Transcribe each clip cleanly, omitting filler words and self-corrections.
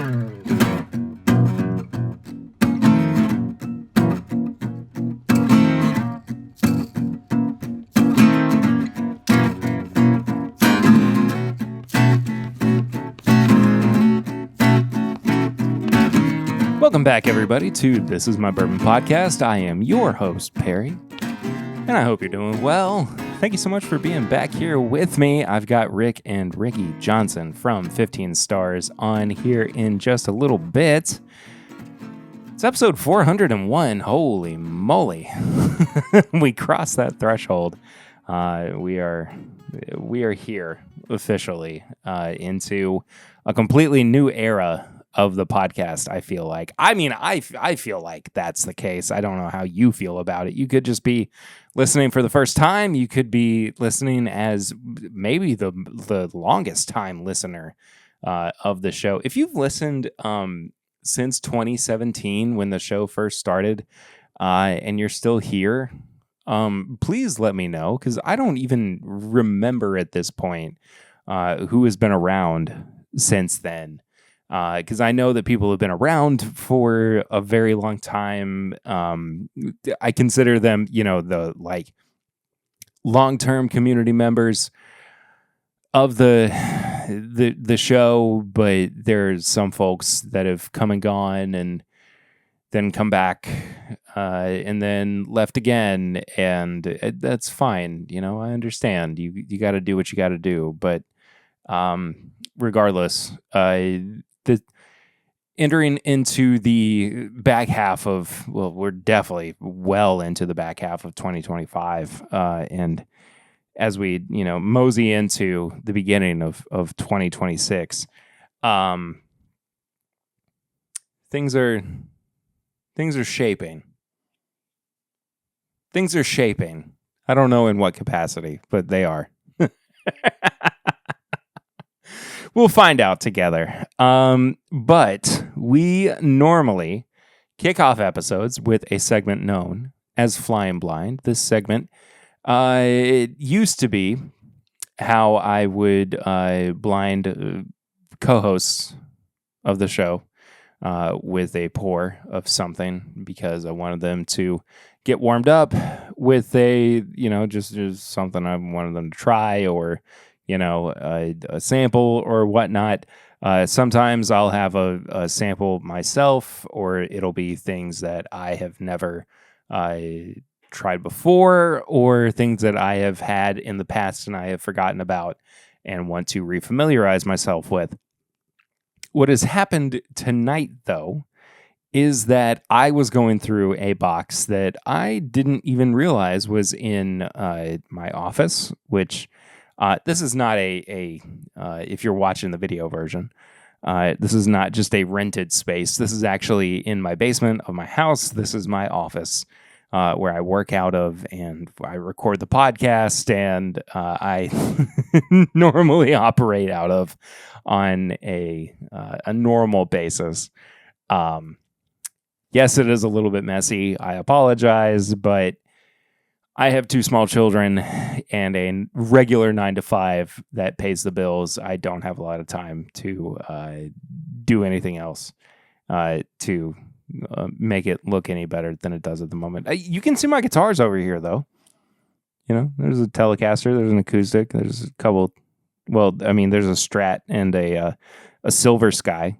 Welcome back, everybody, to This Is My Bourbon Podcast. I am your host, Perry, and I hope you're doing well. Thank you so much for being back here with me. I've got Rick and Ricky Johnson from 15 Stars on here in just a little bit. It's episode 401. Holy moly. We crossed that threshold. We are here officially into a completely new era of the podcast, I feel like. I mean, I feel like that's the case. I don't know how you feel about it. You could just be listening for the first time. You could be listening as maybe the longest time listener of the show. If you've listened since 2017 when the show first started and you're still here, please let me know, because I don't even remember at this point who has been around since then. Because I know that people have been around for a very long time. I consider them, the long-term community members of the show. But there's some folks that have come and gone, and then come back, and then left again, and that's fine. I understand. You got to do what you got to do, but regardless, entering into the back half of, we're definitely well into the back half of 2025. And as we, mosey into the beginning of 2026, things are shaping. Things are shaping. I don't know in what capacity, but they are. We'll find out together. But we normally kick off episodes with a segment known as Flying Blind. This segment, it used to be how I would blind co-hosts of the show with a pour of something, because I wanted them to get warmed up with a, just something I wanted them to try, or a sample or whatnot. Sometimes I'll have a sample myself, or it'll be things that I have never tried before, or things that I have had in the past and I have forgotten about and want to refamiliarize myself with. What has happened tonight, though, is that I was going through a box that I didn't even realize was in my office, which... this is not if you're watching the video version, this is not just a rented space. This is actually in my basement of my house. This is my office where I work out of, and I record the podcast, and I normally operate out of on a normal basis. Yes, it is a little bit messy. I apologize, but I have 2 small children and a regular 9-to-5 that pays the bills. I don't have a lot of time to do anything else to make it look any better than it does at the moment. You can see my guitars over here, though. There's a Telecaster, there's an acoustic, there's a couple. There's a Strat and a Silver Sky,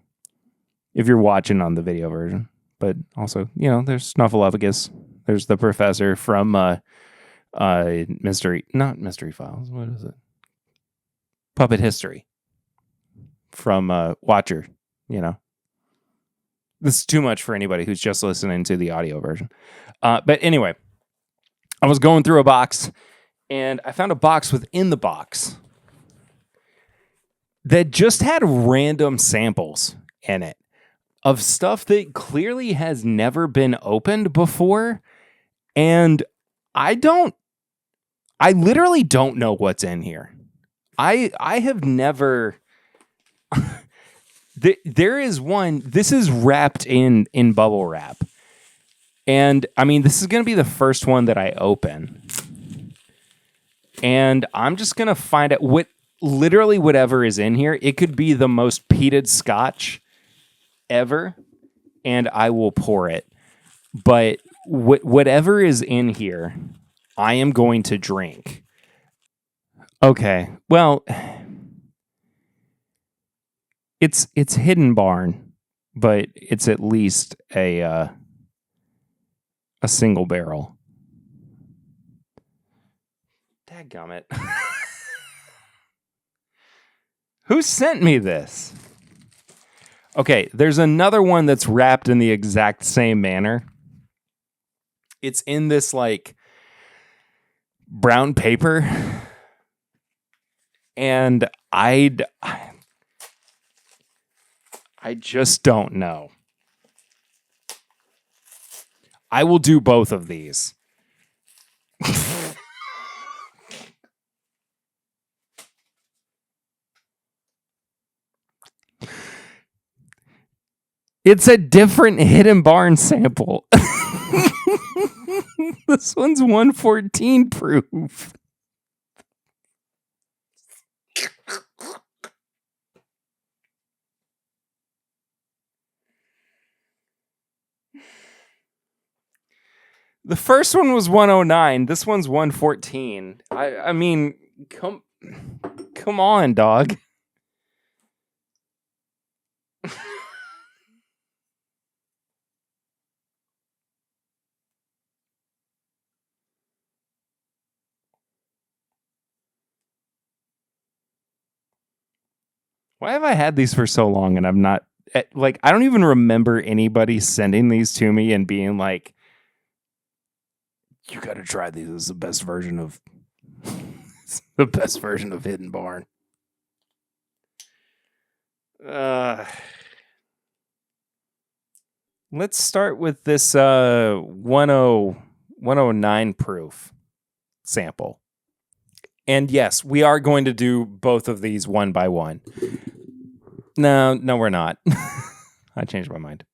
if you're watching on the video version. But also, there's Snuffleupagus. There's the professor from not Mystery Files. What is it? Puppet History from Watcher. This is too much for anybody who's just listening to the audio version. But anyway, I was going through a box, and I found a box within the box that just had random samples in it of stuff that clearly has never been opened before. And I literally don't know what's in here. I have never... There is one... This is wrapped in bubble wrap. And, this is going to be the first one that I open. And I'm just going to find out literally whatever is in here. It could be the most peated scotch whatever, and I will pour it. But whatever is in here, I am going to drink. Okay, well, it's Hidden Barn, but it's at least a single barrel. Dadgummit. Who sent me this? Okay, there's another one that's wrapped in the exact same manner. It's in this like brown paper. And I just don't know. I will do both of these. It's a different Hidden Barn sample. This one's 114 proof. The first one was 109. This one's 114. I mean, come on, dog. Why have I had these for so long and I'm not like, I don't even remember anybody sending these to me and being like, you got to try these. This is the best version of Hidden Barn. Let's start with this 109 proof sample. And yes, we are going to do both of these one by one. No, we're not. I changed my mind.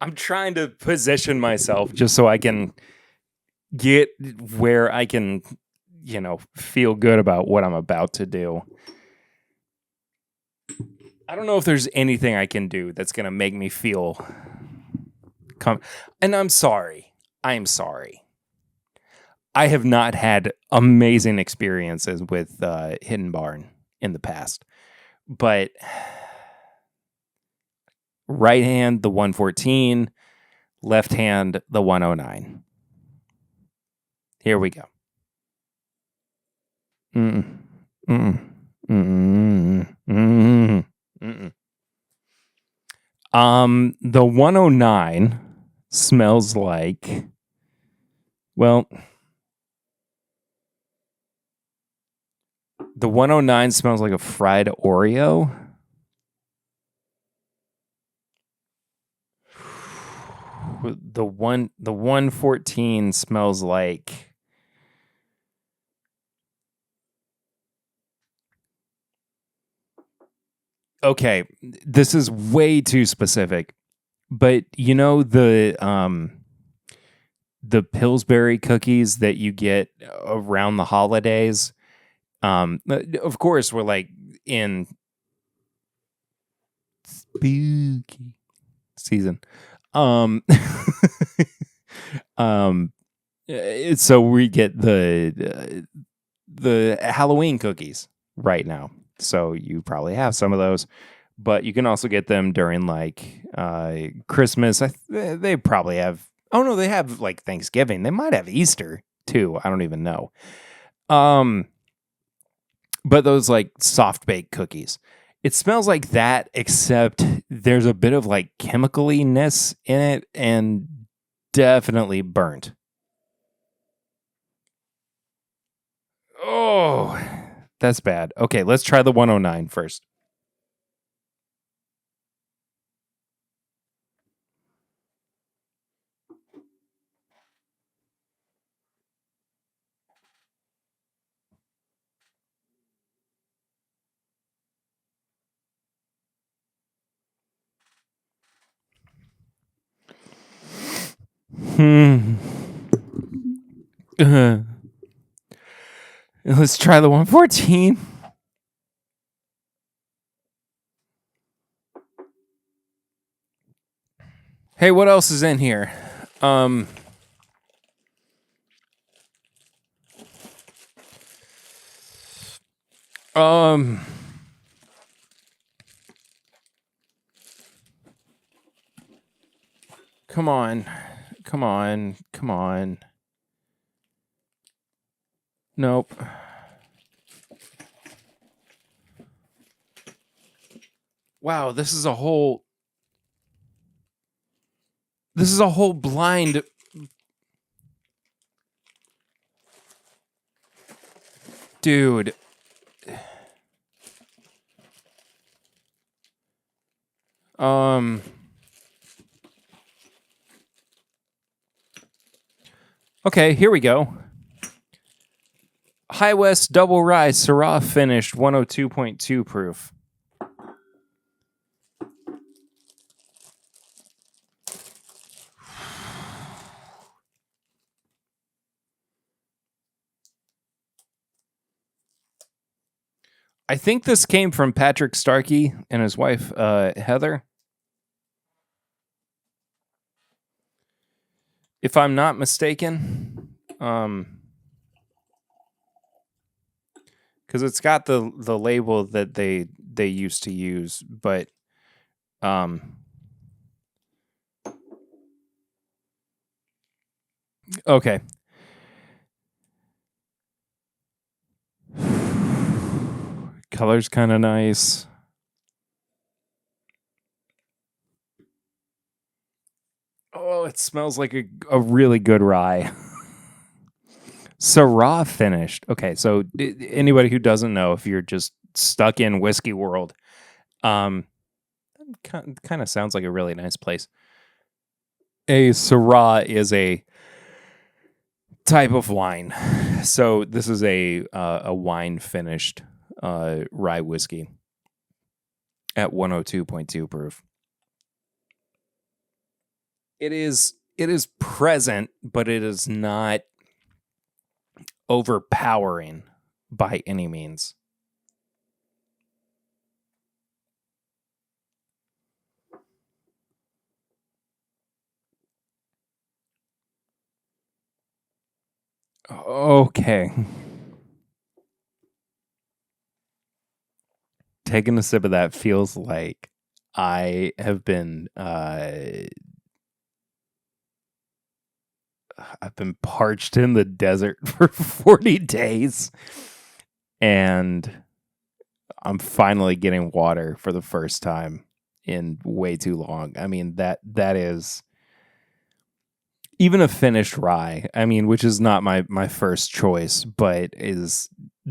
I'm trying to position myself just so I can get where I can, feel good about what I'm about to do. I don't know if there's anything I can do that's going to make me feel and I'm sorry. I'm sorry. I have not had amazing experiences with Hidden Barn in the past. But right hand, the 114. Left hand, the 109. Here we go. The 109 smells like, well, the 109 smells like a fried Oreo. The 114 smells like okay, this is way too specific. But the Pillsbury cookies that you get around the holidays. Of course, we're like in spooky season. So we get the Halloween cookies right now. So you probably have some of those, but you can also get them during like Christmas. They probably have. Oh no, they have like Thanksgiving. They might have Easter too. I don't even know. But those like soft baked cookies, it smells like that, except there's a bit of like chemicaliness in it and definitely burnt. Oh, that's bad. Okay, let's try the 109 first. Let's try the 114. Hey, what else is in here? Um, um, come on. Nope. Wow, this is a whole blind. Dude. Okay, here we go. High West Double Rye Syrah finished 102.2 proof. I think this came from Patrick Starkey and his wife, Heather. If I'm not mistaken, because it's got the label that they used to use, but okay. Color's kind of nice. Oh, it smells like a really good rye. Syrah finished. Okay, so anybody who doesn't know, if you're just stuck in whiskey world, kind of sounds like a really nice place. A Syrah is a type of wine. So this is a wine finished rye whiskey at 102.2 proof. It is present, but it is not overpowering by any means. Okay. Taking a sip of that feels like I have been I've been parched in the desert for 40 days and I'm finally getting water for the first time in way too long. I mean, that is even a finished rye, I mean, which is not my first choice, but is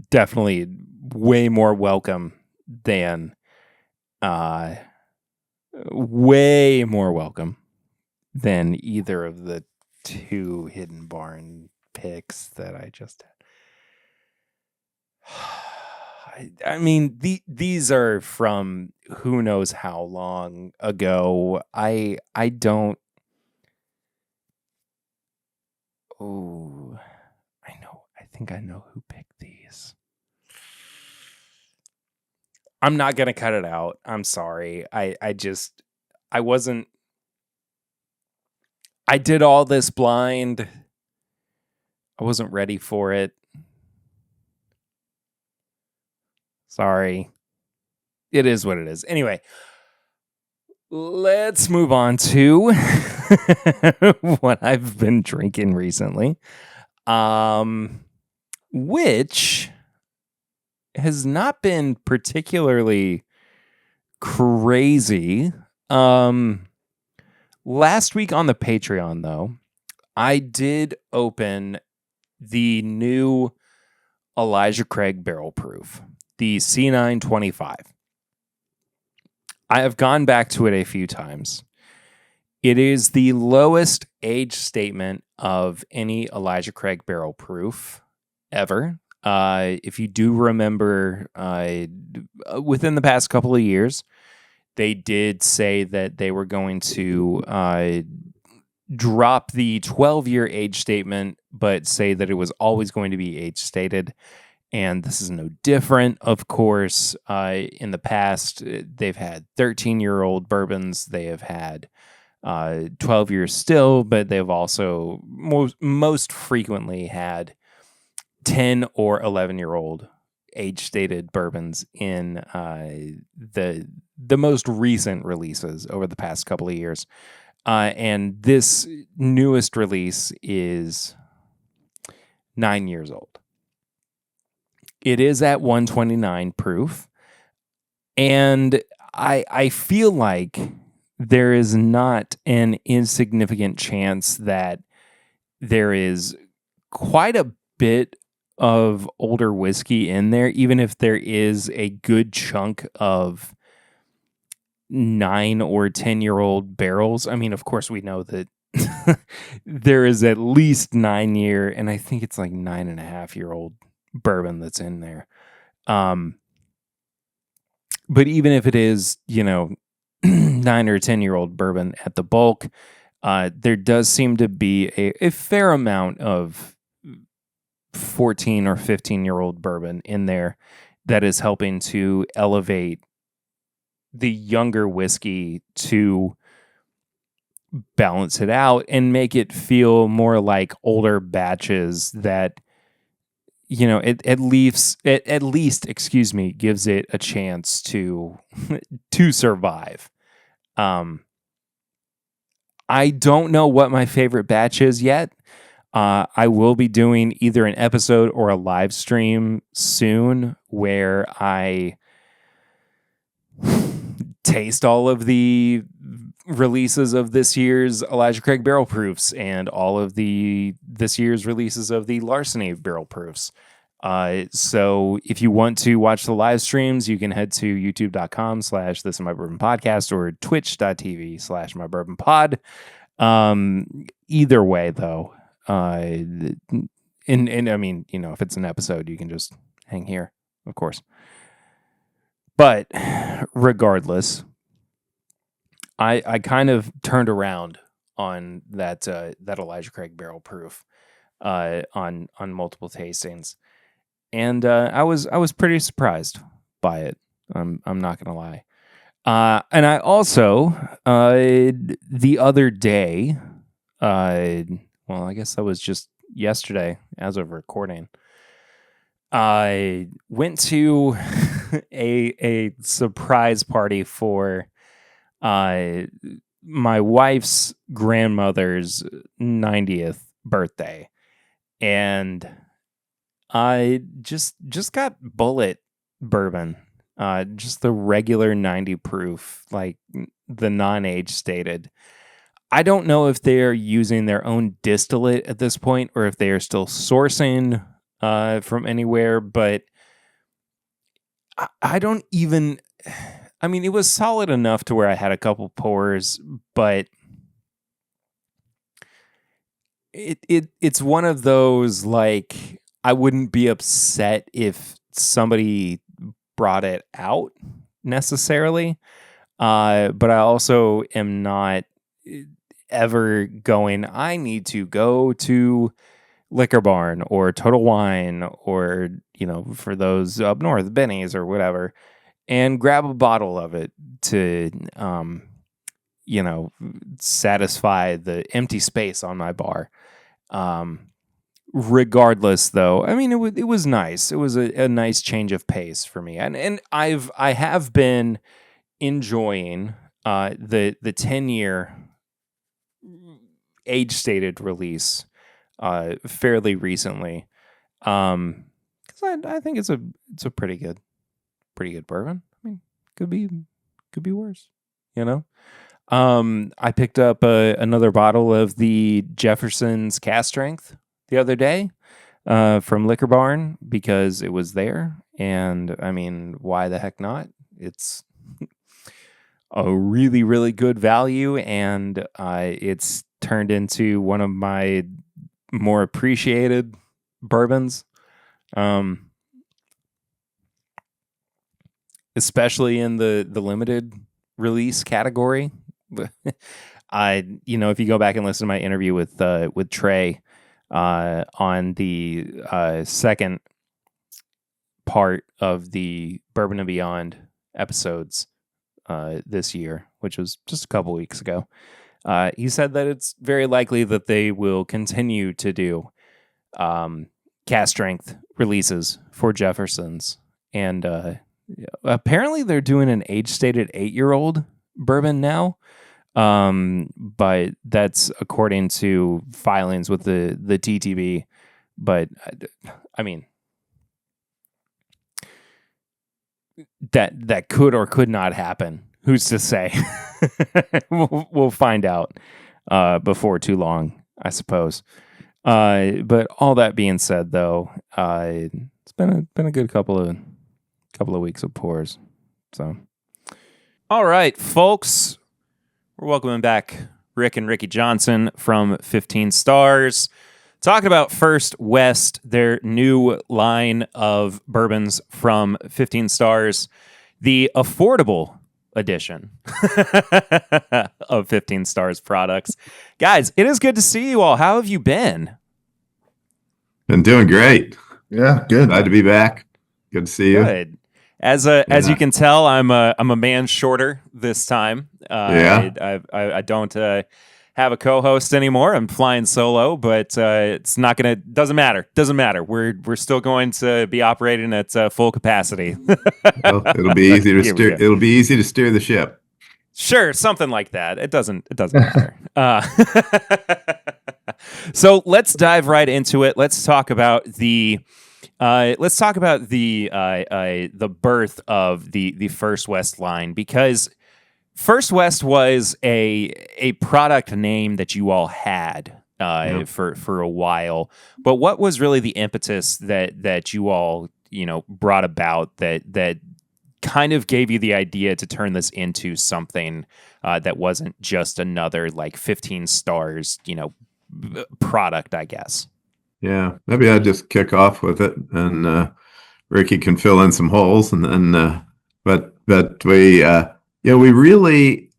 definitely way more welcome than way more welcome than either of the two Hidden Barn picks that I just had. I mean, these are from who knows how long ago. I don't. Oh, I know. I think I know who picked these. I'm not gonna cut it out. I'm sorry. I wasn't. I did all this blind. I wasn't ready for it. Sorry. It is what it is. Anyway, let's move on to what I've been drinking recently. Which has not been particularly crazy. Last week on the Patreon, though, I did open the new Elijah Craig Barrel Proof, the C925. I have gone back to it a few times. It is the lowest age statement of any Elijah Craig Barrel Proof ever. If you do remember, within the past couple of years, they did say that they were going to drop the 12-year age statement, but say that it was always going to be age stated. And this is no different, of course. In the past, they've had 13-year-old bourbons. They have had 12 years still, but they've also most frequently had 10 or 11-year-old age-stated bourbons in the most recent releases over the past couple of years. And this newest release is 9 years old. It is at 129 proof, and I feel like there is not an insignificant chance that there is quite a bit of older whiskey in there, even if there is a good chunk of 9 or 10-year-old barrels. I mean, of course, we know that there is at least 9-year, and I think it's like 9.5-year-old bourbon that's in there. But even if it is, 9 or 10-year-old bourbon at the bulk, there does seem to be a fair amount of 14 or 15-year-old bourbon in there that is helping to elevate the younger whiskey to balance it out and make it feel more like older batches that, it at least, gives it a chance to survive. I don't know what my favorite batch is yet. I will be doing either an episode or a live stream soon where I taste all of the releases of this year's Elijah Craig barrel proofs and all of this year's releases of the Larceny barrel proofs. So if you want to watch the live streams, you can head to youtube.com/This Is My Bourbon Podcast or twitch.tv/MyBourbonPod. Either way, though, and I mean, if it's an episode, you can just hang here, of course. But regardless, I kind of turned around on that Elijah Craig barrel proof on multiple tastings, and I was pretty surprised by it. I'm not gonna lie. And I also the other day, well, I guess that was just yesterday as of recording, I went to a surprise party for my wife's grandmother's 90th birthday, and I just got Bullet bourbon, just the regular 90 proof, like the non-age stated. I don't know if they are using their own distillate at this point or if they are still sourcing from anywhere, but I don't even... I mean, it was solid enough to where I had a couple pours, but it's one of those, like, I wouldn't be upset if somebody brought it out necessarily, but I also am not ever going, I need to go to Liquor Barn or Total Wine or, for those up north, Benny's or whatever, and grab a bottle of it to, satisfy the empty space on my bar. Regardless, though, I mean, it was nice. It was a nice change of pace for me, and I have been enjoying the 10-year age stated release fairly recently, because I think it's a pretty good bourbon. I mean, could be worse, I picked up another bottle of the Jefferson's Cask Strength the other day from Liquor Barn because it was there, and I mean, why the heck not? It's a really, really good value, and it's turned into one of my more appreciated bourbons, especially in the limited release category. If you go back and listen to my interview with Trey on the second part of the Bourbon and Beyond episodes this year, which was just a couple weeks ago, He said that it's very likely that they will continue to do cast strength releases for Jefferson's, and apparently they're doing an age-stated 8-year-old bourbon now. But that's according to filings with the TTB. But I mean, that could or could not happen. Who's to say? We'll find out before too long, I suppose. But all that being said, though, it's been a good couple of weeks of pours. So, all right, folks, we're welcoming back Rick and Ricky Johnson from 15 Stars, talking about First West, their new line of bourbons from 15 Stars, the affordable edition of 15 Stars products. Guys, it is good to see you all. How have you been? Been doing great. Yeah, good. Glad to be back. Good to see you. Good. As you can tell, I'm a man shorter this time. I don't have a co-host anymore. I'm flying solo, but it's not gonna. Doesn't matter. Doesn't matter. We're still going to be operating at full capacity. Well, it'll be easy to steer. It'll be easy to steer the ship. Sure, something like that. It doesn't matter. So let's dive right into it. Let's talk about the birth of the First West line, because First West was a product name that you all had for a while. But what was really the impetus that you all brought about that kind of gave you the idea to turn this into something that wasn't just another 15 Stars product, I guess? Yeah, maybe I'll just kick off with it, and Ricky can fill in some holes, and then but we we really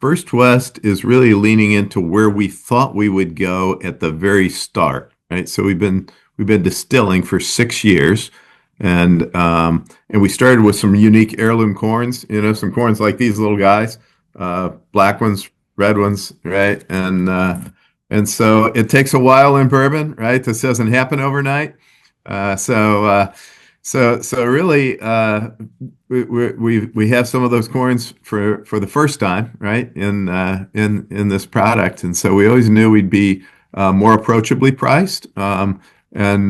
First West is really leaning into where we thought we would go at the very start, right? So we've been distilling for 6 years, and we started with some unique heirloom corns, some corns like these little guys, black ones, red ones, right? And so it takes a while in bourbon, right? This doesn't happen overnight. So really, we have some of those corns for the first time, right? In this product, and so we always knew we'd be more approachably priced, and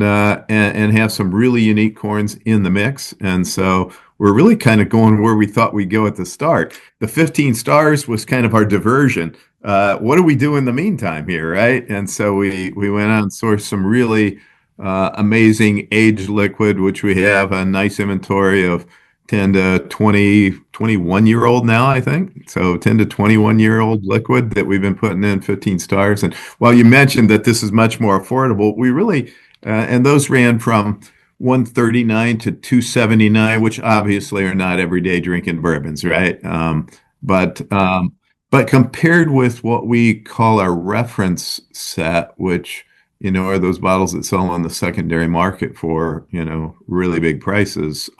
have some really unique corns in the mix. And so we're really kind of going where we thought we'd go at the start. The 15 Stars was kind of our diversion. What do we do in the meantime here, right? And so we went out and sourced some really amazing aged liquid, which we have a nice inventory of 10 to 20, 21-year-old now, I think. So 10 to 21-year-old liquid that we've been putting in 15 Stars. And while you mentioned that this is much more affordable, we really, and those ran from $139 to $279, which obviously are not everyday drinking bourbons, right? But compared with what we call our reference set, which, are those bottles that sell on the secondary market for, really big prices,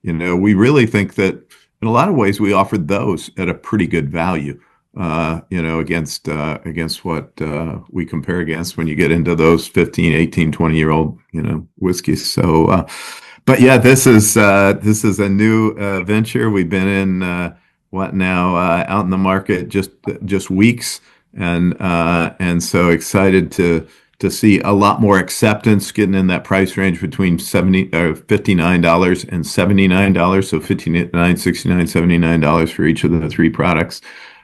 we really think that in a lot of ways we offered those at a pretty good value, against what we compare against when you get into those 15, 18, 20-year-old, whiskeys. So, but yeah, this is a new venture. We've been in out in the market just weeks, and so excited to see a lot more acceptance, getting in that price range between $59 and $79, so $59, $69, $79 for each of the three products,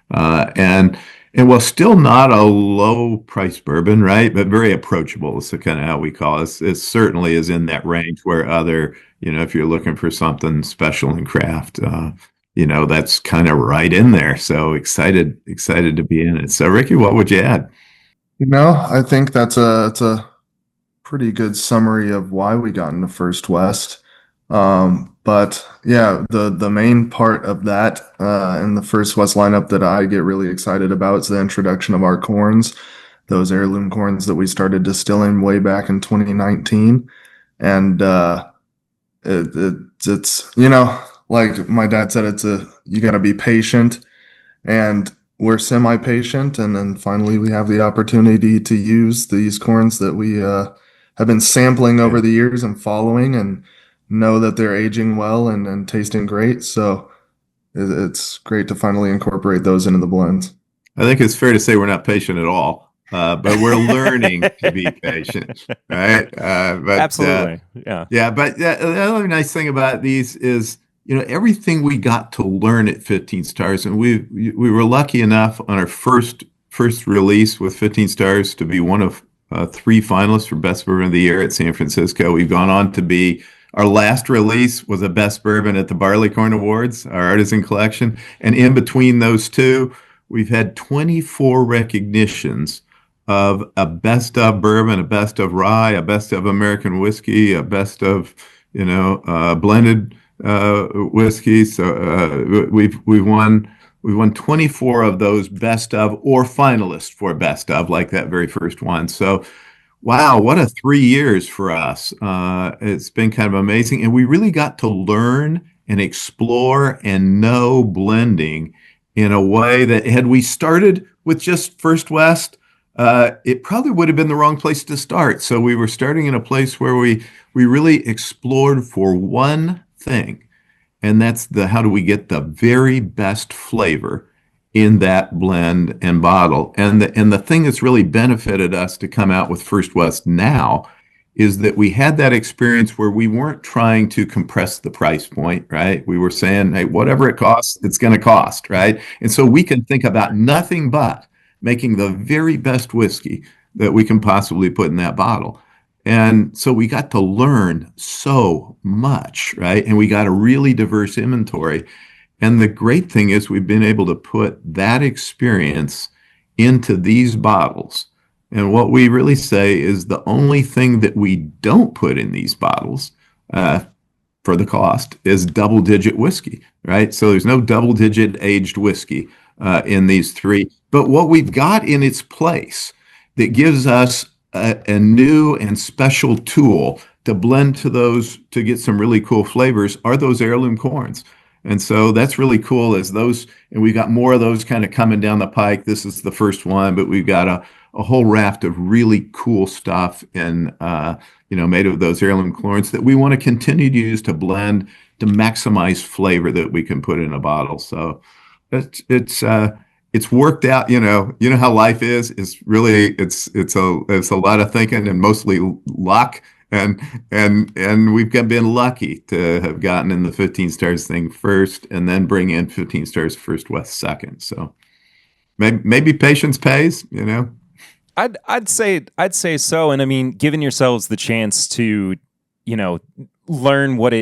and while still not a low price bourbon, right, but very approachable. It's kind of how we call it. It certainly is in that range where other, if you're looking for something special in craft, that's kind of right in there. So excited to be in it. So Ricky, what would you add? I think it's a pretty good summary of why we got into First West. But yeah, the main part of that in the First West lineup that I get really excited about is the introduction of our corns, those heirloom corns that we started distilling way back in 2019. And it's like my dad said, you got to be patient. And we're semi-patient, and then finally we have the opportunity to use these corns that we have been sampling over the years and following, and know that they're aging well and tasting great. So it's great to finally incorporate those into the blends. I think it's fair to say we're not patient at all, but we're learning to be patient, right? Absolutely, yeah. But the other nice thing about these is, everything we got to learn at 15 Stars, and we were lucky enough on our first release with 15 Stars to be one of 3 finalists for Best Bourbon of the Year at San Francisco. We've gone on to be, our last release was a Best Bourbon at the Barleycorn Awards, our artisan collection. And in between those two, we've had 24 recognitions of a Best of Bourbon, a Best of Rye, a Best of American Whiskey, a Best of, blended whiskey. So we've won 24 of those Best of or finalists for Best of, like that very first one. So wow, what a 3 years for us. It's been kind of amazing. And we really got to learn and explore and know blending in a way that, had we started with just First West, it probably would have been the wrong place to start. So we were starting in a place where we really explored for one thing, and that's how do we get the very best flavor in that blend and bottle. And the thing that's really benefited us to come out with First West now is that we had that experience where we weren't trying to compress the price point, right? We were saying, hey, whatever it costs, it's going to cost, right? And so we can think about nothing but making the very best whiskey that we can possibly put in that bottle. And so we got to learn so much, right? And we got a really diverse inventory. And the great thing is we've been able to put that experience into these bottles. And what we really say is the only thing that we don't put in these bottles for the cost is double-digit whiskey, right? So there's no double-digit aged whiskey in these 3. But what we've got in its place that gives us a new and special tool to blend to those, to get some really cool flavors, are those heirloom corns. And so that's really cool, as those, and we've got more of those kind of coming down the pike. This is the first one, but we've got a whole raft of really cool stuff and made of those heirloom corns that we want to continue to use to blend to maximize flavor that we can put in a bottle. So it's worked out. You know how life is. It's really it's a lot of thinking and mostly luck. And we've been lucky to have gotten in the 15 Stars thing first, and then bring in 15 Stars First West second. So maybe patience pays. I'd say so. And I mean, giving yourselves the chance to, learn what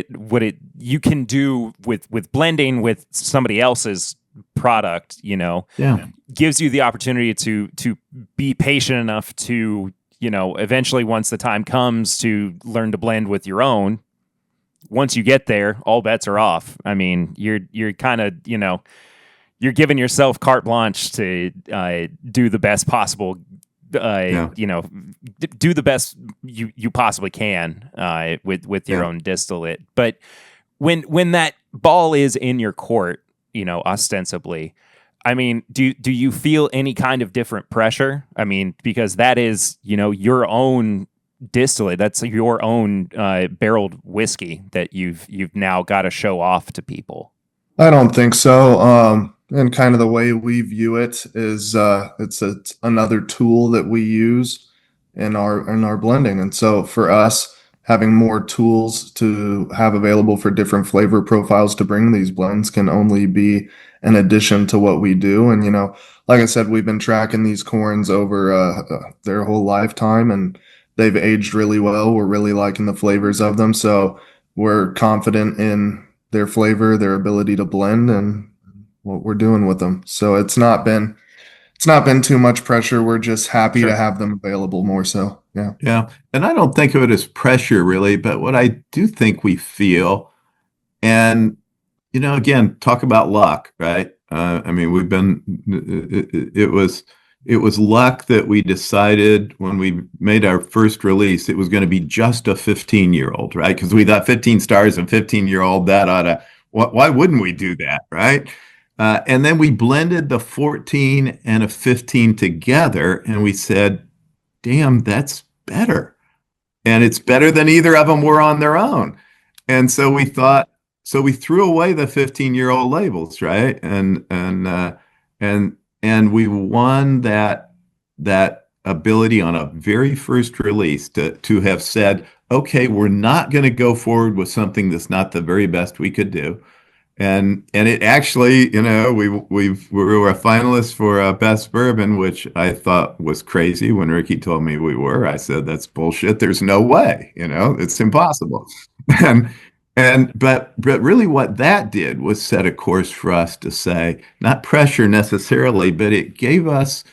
you can do with blending with somebody else's product, gives you the opportunity to be patient enough to, eventually, once the time comes to learn to blend with your own. Once you get there, all bets are off. I mean, you're kind of, you're giving yourself carte blanche to do the best possible, do the best you possibly can with your own distillate. But when that ball is in your court, ostensibly, I mean, do you feel any kind of different pressure? I mean, because that is, your own distillate. That's your own barreled whiskey that you've now got to show off to people. I don't think so. And kind of the way we view it is it's another tool that we use in our blending. And so for us, having more tools to have available for different flavor profiles to bring these blends can only be an addition to what we do. And, like I said, we've been tracking these corns over their whole lifetime, and they've aged really well. We're really liking the flavors of them. So we're confident in their flavor, their ability to blend, and what we're doing with them. So it's not been too much pressure. We're just happy to have them available more so. Yeah. Yeah. And I don't think of it as pressure really, but what I do think we feel, and, again, talk about luck, right? I mean, it was luck that we decided when we made our first release, it was going to be just a 15-year-old, right? Because we thought 15 Stars and 15-year-old, that ought to, why wouldn't we do that, right? And then we blended the 14 and a 15 together, and we said, damn, that's better. And it's better than either of them were on their own. And so we thought, so we threw away the 15-year-old labels, right? And we won that ability on a very first release to have said, okay, we're not going to go forward with something that's not the very best we could do. And it actually, we were a finalist for Best Bourbon, which I thought was crazy when Ricky told me we were. I said, that's bullshit. There's no way, it's impossible. But really what that did was set a course for us to say, not pressure necessarily, but it gave us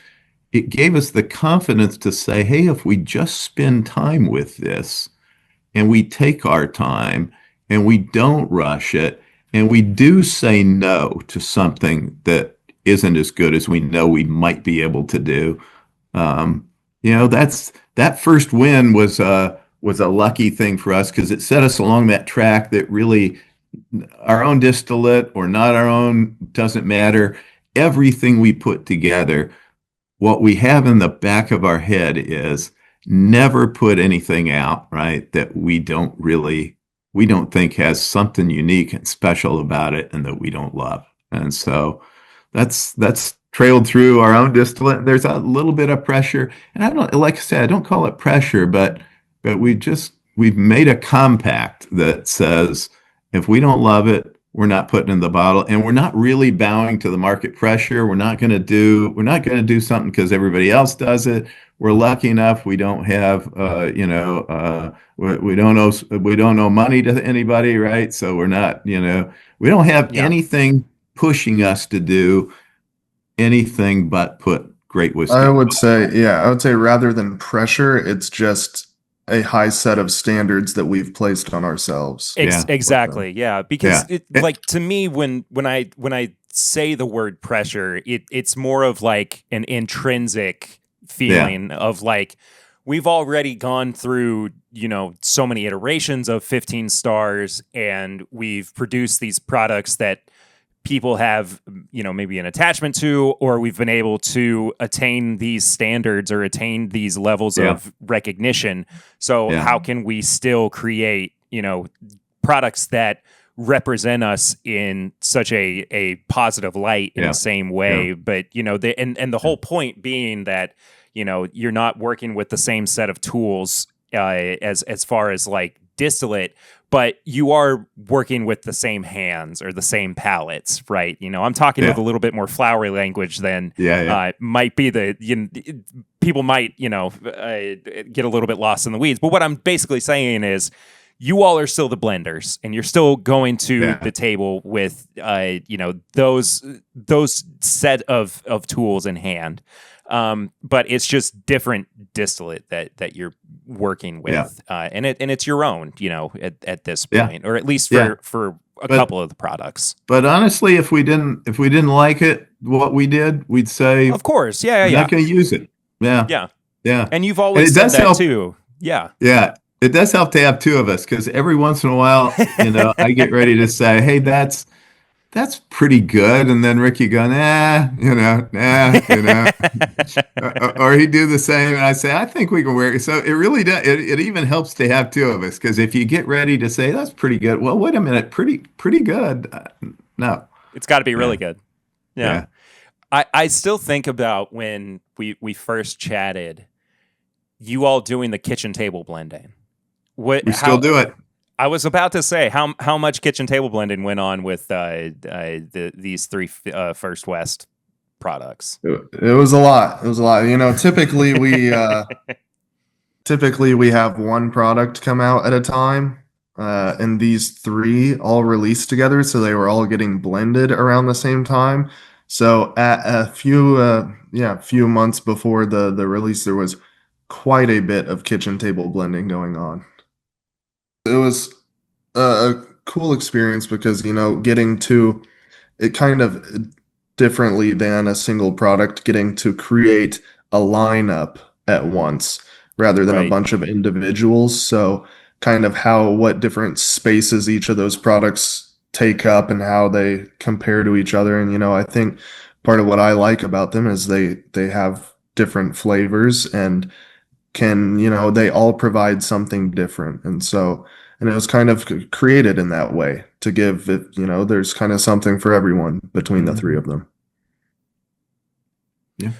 the confidence to say, hey, if we just spend time with this and we take our time and we don't rush it, and we do say no to something that isn't as good as we know we might be able to do. That first win was a lucky thing for us because it set us along that track that really our own distillate or not our own doesn't matter. Everything we put together, what we have in the back of our head is never put anything out, right, that we don't think has something unique and special about it and that we don't love. And so that's trailed through our own distillate. There's a little bit of pressure. And like I said, I don't call it pressure, but we've made a compact that says, if we don't love it, we're not putting in the bottle, and we're not really bowing to the market pressure. We're not going to do something because everybody else does it. We're lucky enough we don't have we don't owe money to anybody, right? So we're not, we don't have anything pushing us to do anything but put great whiskey. I would say rather than pressure, it's just a high set of standards that we've placed on ourselves. Exactly. Yeah. Because like to me, when I say the word pressure, it's more of like an intrinsic feeling of like, we've already gone through, so many iterations of 15 stars, and we've produced these products that people have, maybe an attachment to, or we've been able to attain these standards or attain these levels of recognition. So how can we still create, products that represent us in such a positive light in the same way? But, the whole point being that, you're not working with the same set of tools as far as like distillate, but you are working with the same hands or the same palates, right? I'm talking with a little bit more flowery language than might be people might, get a little bit lost in the weeds. But what I'm basically saying is you all are still the blenders, and you're still going to the table with, those set of tools in hand. But it's just different distillate that you're working with, and it's your own, at this point, or at least for a couple of the products. But honestly, if we didn't like it, what we did, we'd say, of course, we're not going to use it. Yeah. And you've always said that too. Yeah. It does help to have two of us, because every once in a while, I get ready to say, hey, that's pretty good. And then Ricky go, or he'd do the same. And I say, I think we can wear it. So it really does. It even helps to have two of us, because if you get ready to say, that's pretty good. Well, wait a minute. Pretty good. No. It's got to be really good. Yeah. I still think about when we first chatted, you all doing the kitchen table blending. We still do it. I was about to say how much kitchen table blending went on with these three First West products. It was a lot. Typically we have one product come out at a time, and these three all released together, so they were all getting blended around the same time. So at a few months before the release, there was quite a bit of kitchen table blending going on. It was a cool experience because, getting to it kind of differently than a single product, getting to create a lineup at once rather than a bunch of individuals. So kind of what different spaces each of those products take up and how they compare to each other. And, I think part of what I like about them is they have different flavors and they all provide something different. And it was kind of created in that way to give it, there's kind of something for everyone between the three of them. Yeah.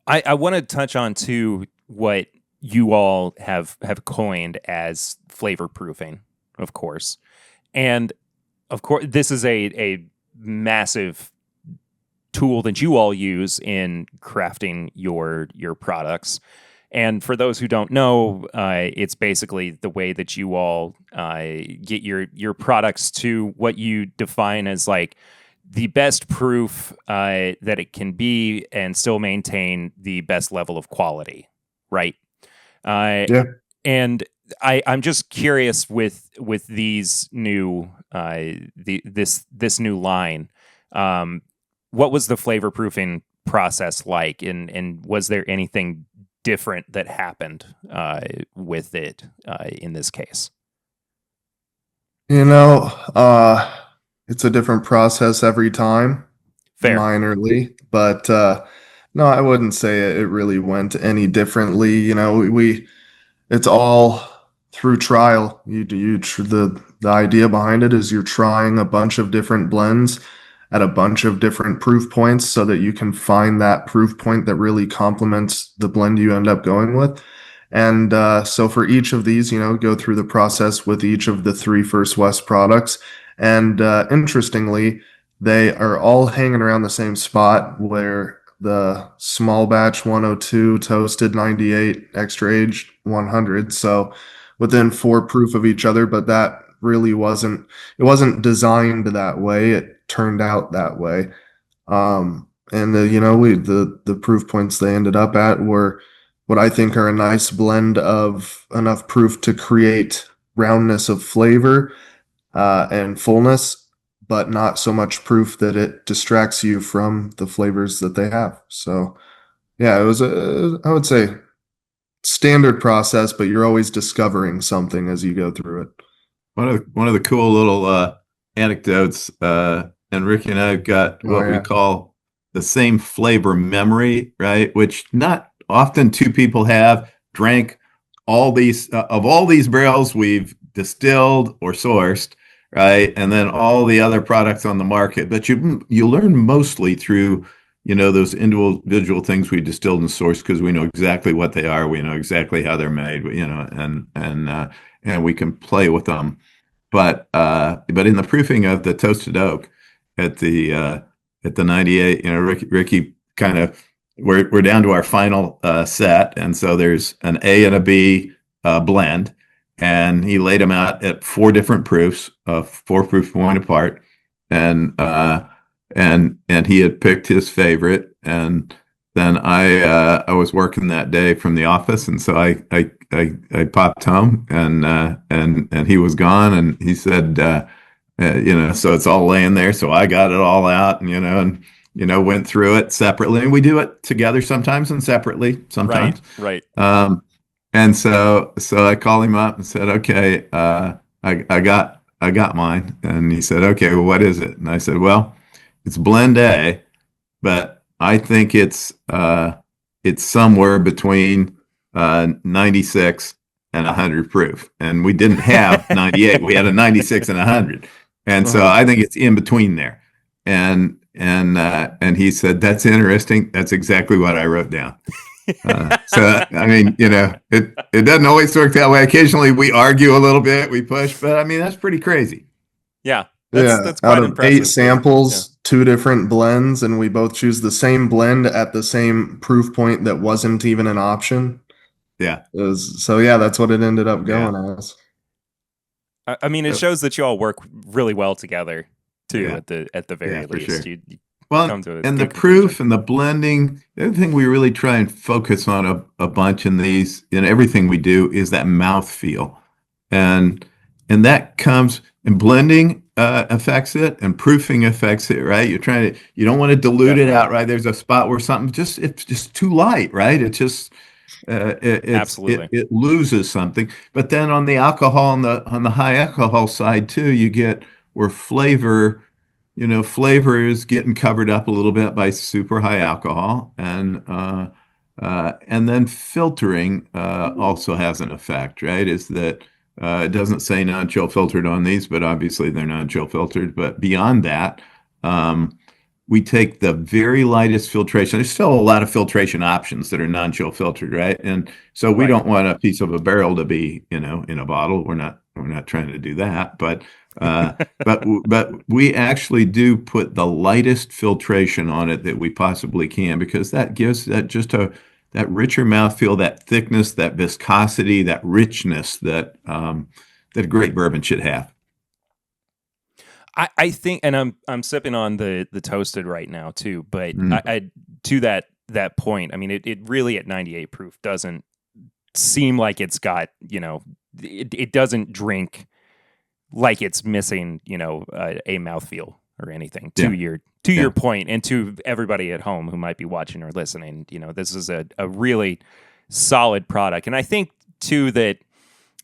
I want to touch on too what you all have coined as flavor proofing, of course. And of course, this is a massive tool that you all use in crafting your products. And for those who don't know, it's basically the way that you all get your products to what you define as like the best proof that it can be and still maintain the best level of quality, right? Yeah. And I'm just curious with these new this new line, what was the flavor proofing process like, and was there anything different that happened with it in this case? It's a different process every time. Fair. Minorly, but no, I wouldn't say it really went any differently. It's all through trial. The idea behind it is you're trying a bunch of different blends at a bunch of different proof points so that you can find that proof point that really complements the blend you end up going with. And so for each of these, go through the process with each of the 3 First West products. And interestingly, they are all hanging around the same spot where the small batch 102, toasted 98, extra aged 100. So within 4 proof of each other, but that really it wasn't designed that way. It turned out that way. And the proof points they ended up at were what I think are a nice blend of enough proof to create roundness of flavor and fullness, but not so much proof that it distracts you from the flavors that they have. So, yeah, it was I would say, standard process, but you're always discovering something as you go through it. One of the cool little anecdotes, and Ricky and I've got what we call the same flavor memory, right? Which not often two people have. Drank all these of all these barrels we've distilled or sourced, right? And then all the other products on the market. But you learn mostly through, those individual things we distilled and sourced because we know exactly what they are. We know exactly how they're made, and we can play with them. But in the proofing of the toasted oak at the 98, Ricky kind of we're down to our final set, and so there's an A and a B blend, and he laid them out at 4 different proofs, 4 proof point apart, and he had picked his favorite, and then I was working that day from the office, and so I popped home, and he was gone, and he said, so it's all laying there, so I got it all out, and went through it separately, and we do it together sometimes and separately sometimes. Right. And so I called him up and said, okay, I got mine, and he said, okay, well, what is it? And I said, well, it's blend A, but I think it's somewhere between 96 and 100 proof, and we didn't have 98. We had a 96 and 100, and so I think it's in between there. And he said, that's interesting. That's exactly what I wrote down. So I mean, it doesn't always work that way. Occasionally we argue a little bit, we push, but I mean that's pretty crazy. Yeah, that's quite out of impressive. 8 samples, 2 different blends, and we both choose the same blend at the same proof point that wasn't even an option. Yeah. That's what it ended up going as. I mean, it shows that you all work really well together too. At the very least, sure. you and the proof and the blending. The other thing we really try and focus on a bunch in everything we do is that mouth feel, and that comes and blending affects it, and proofing affects it, right? You don't want to dilute it out, right? There's a spot where it's just too light, right? It just absolutely it loses something. But then on the alcohol on the high alcohol side too, you get where flavor is getting covered up a little bit by super high alcohol, and then filtering also has an effect, right? Is that it doesn't say non-chill filtered on these, but obviously they're non-chill filtered. But beyond that, we take the very lightest filtration. There's still a lot of filtration options that are non-chill filtered, right? And so we don't want a piece of a barrel to be, in a bottle. We're not trying to do that, but but we actually do put the lightest filtration on it that we possibly can, because that gives that richer mouthfeel, that thickness, that viscosity, that richness that that a great bourbon should have. I think, and I'm sipping on the toasted right now too, but I to that point, I mean, it really at 98 proof doesn't seem like it's got, it doesn't drink like it's missing, a mouthfeel or anything. To your point, and to everybody at home who might be watching or listening, this is a really solid product. And I think too that,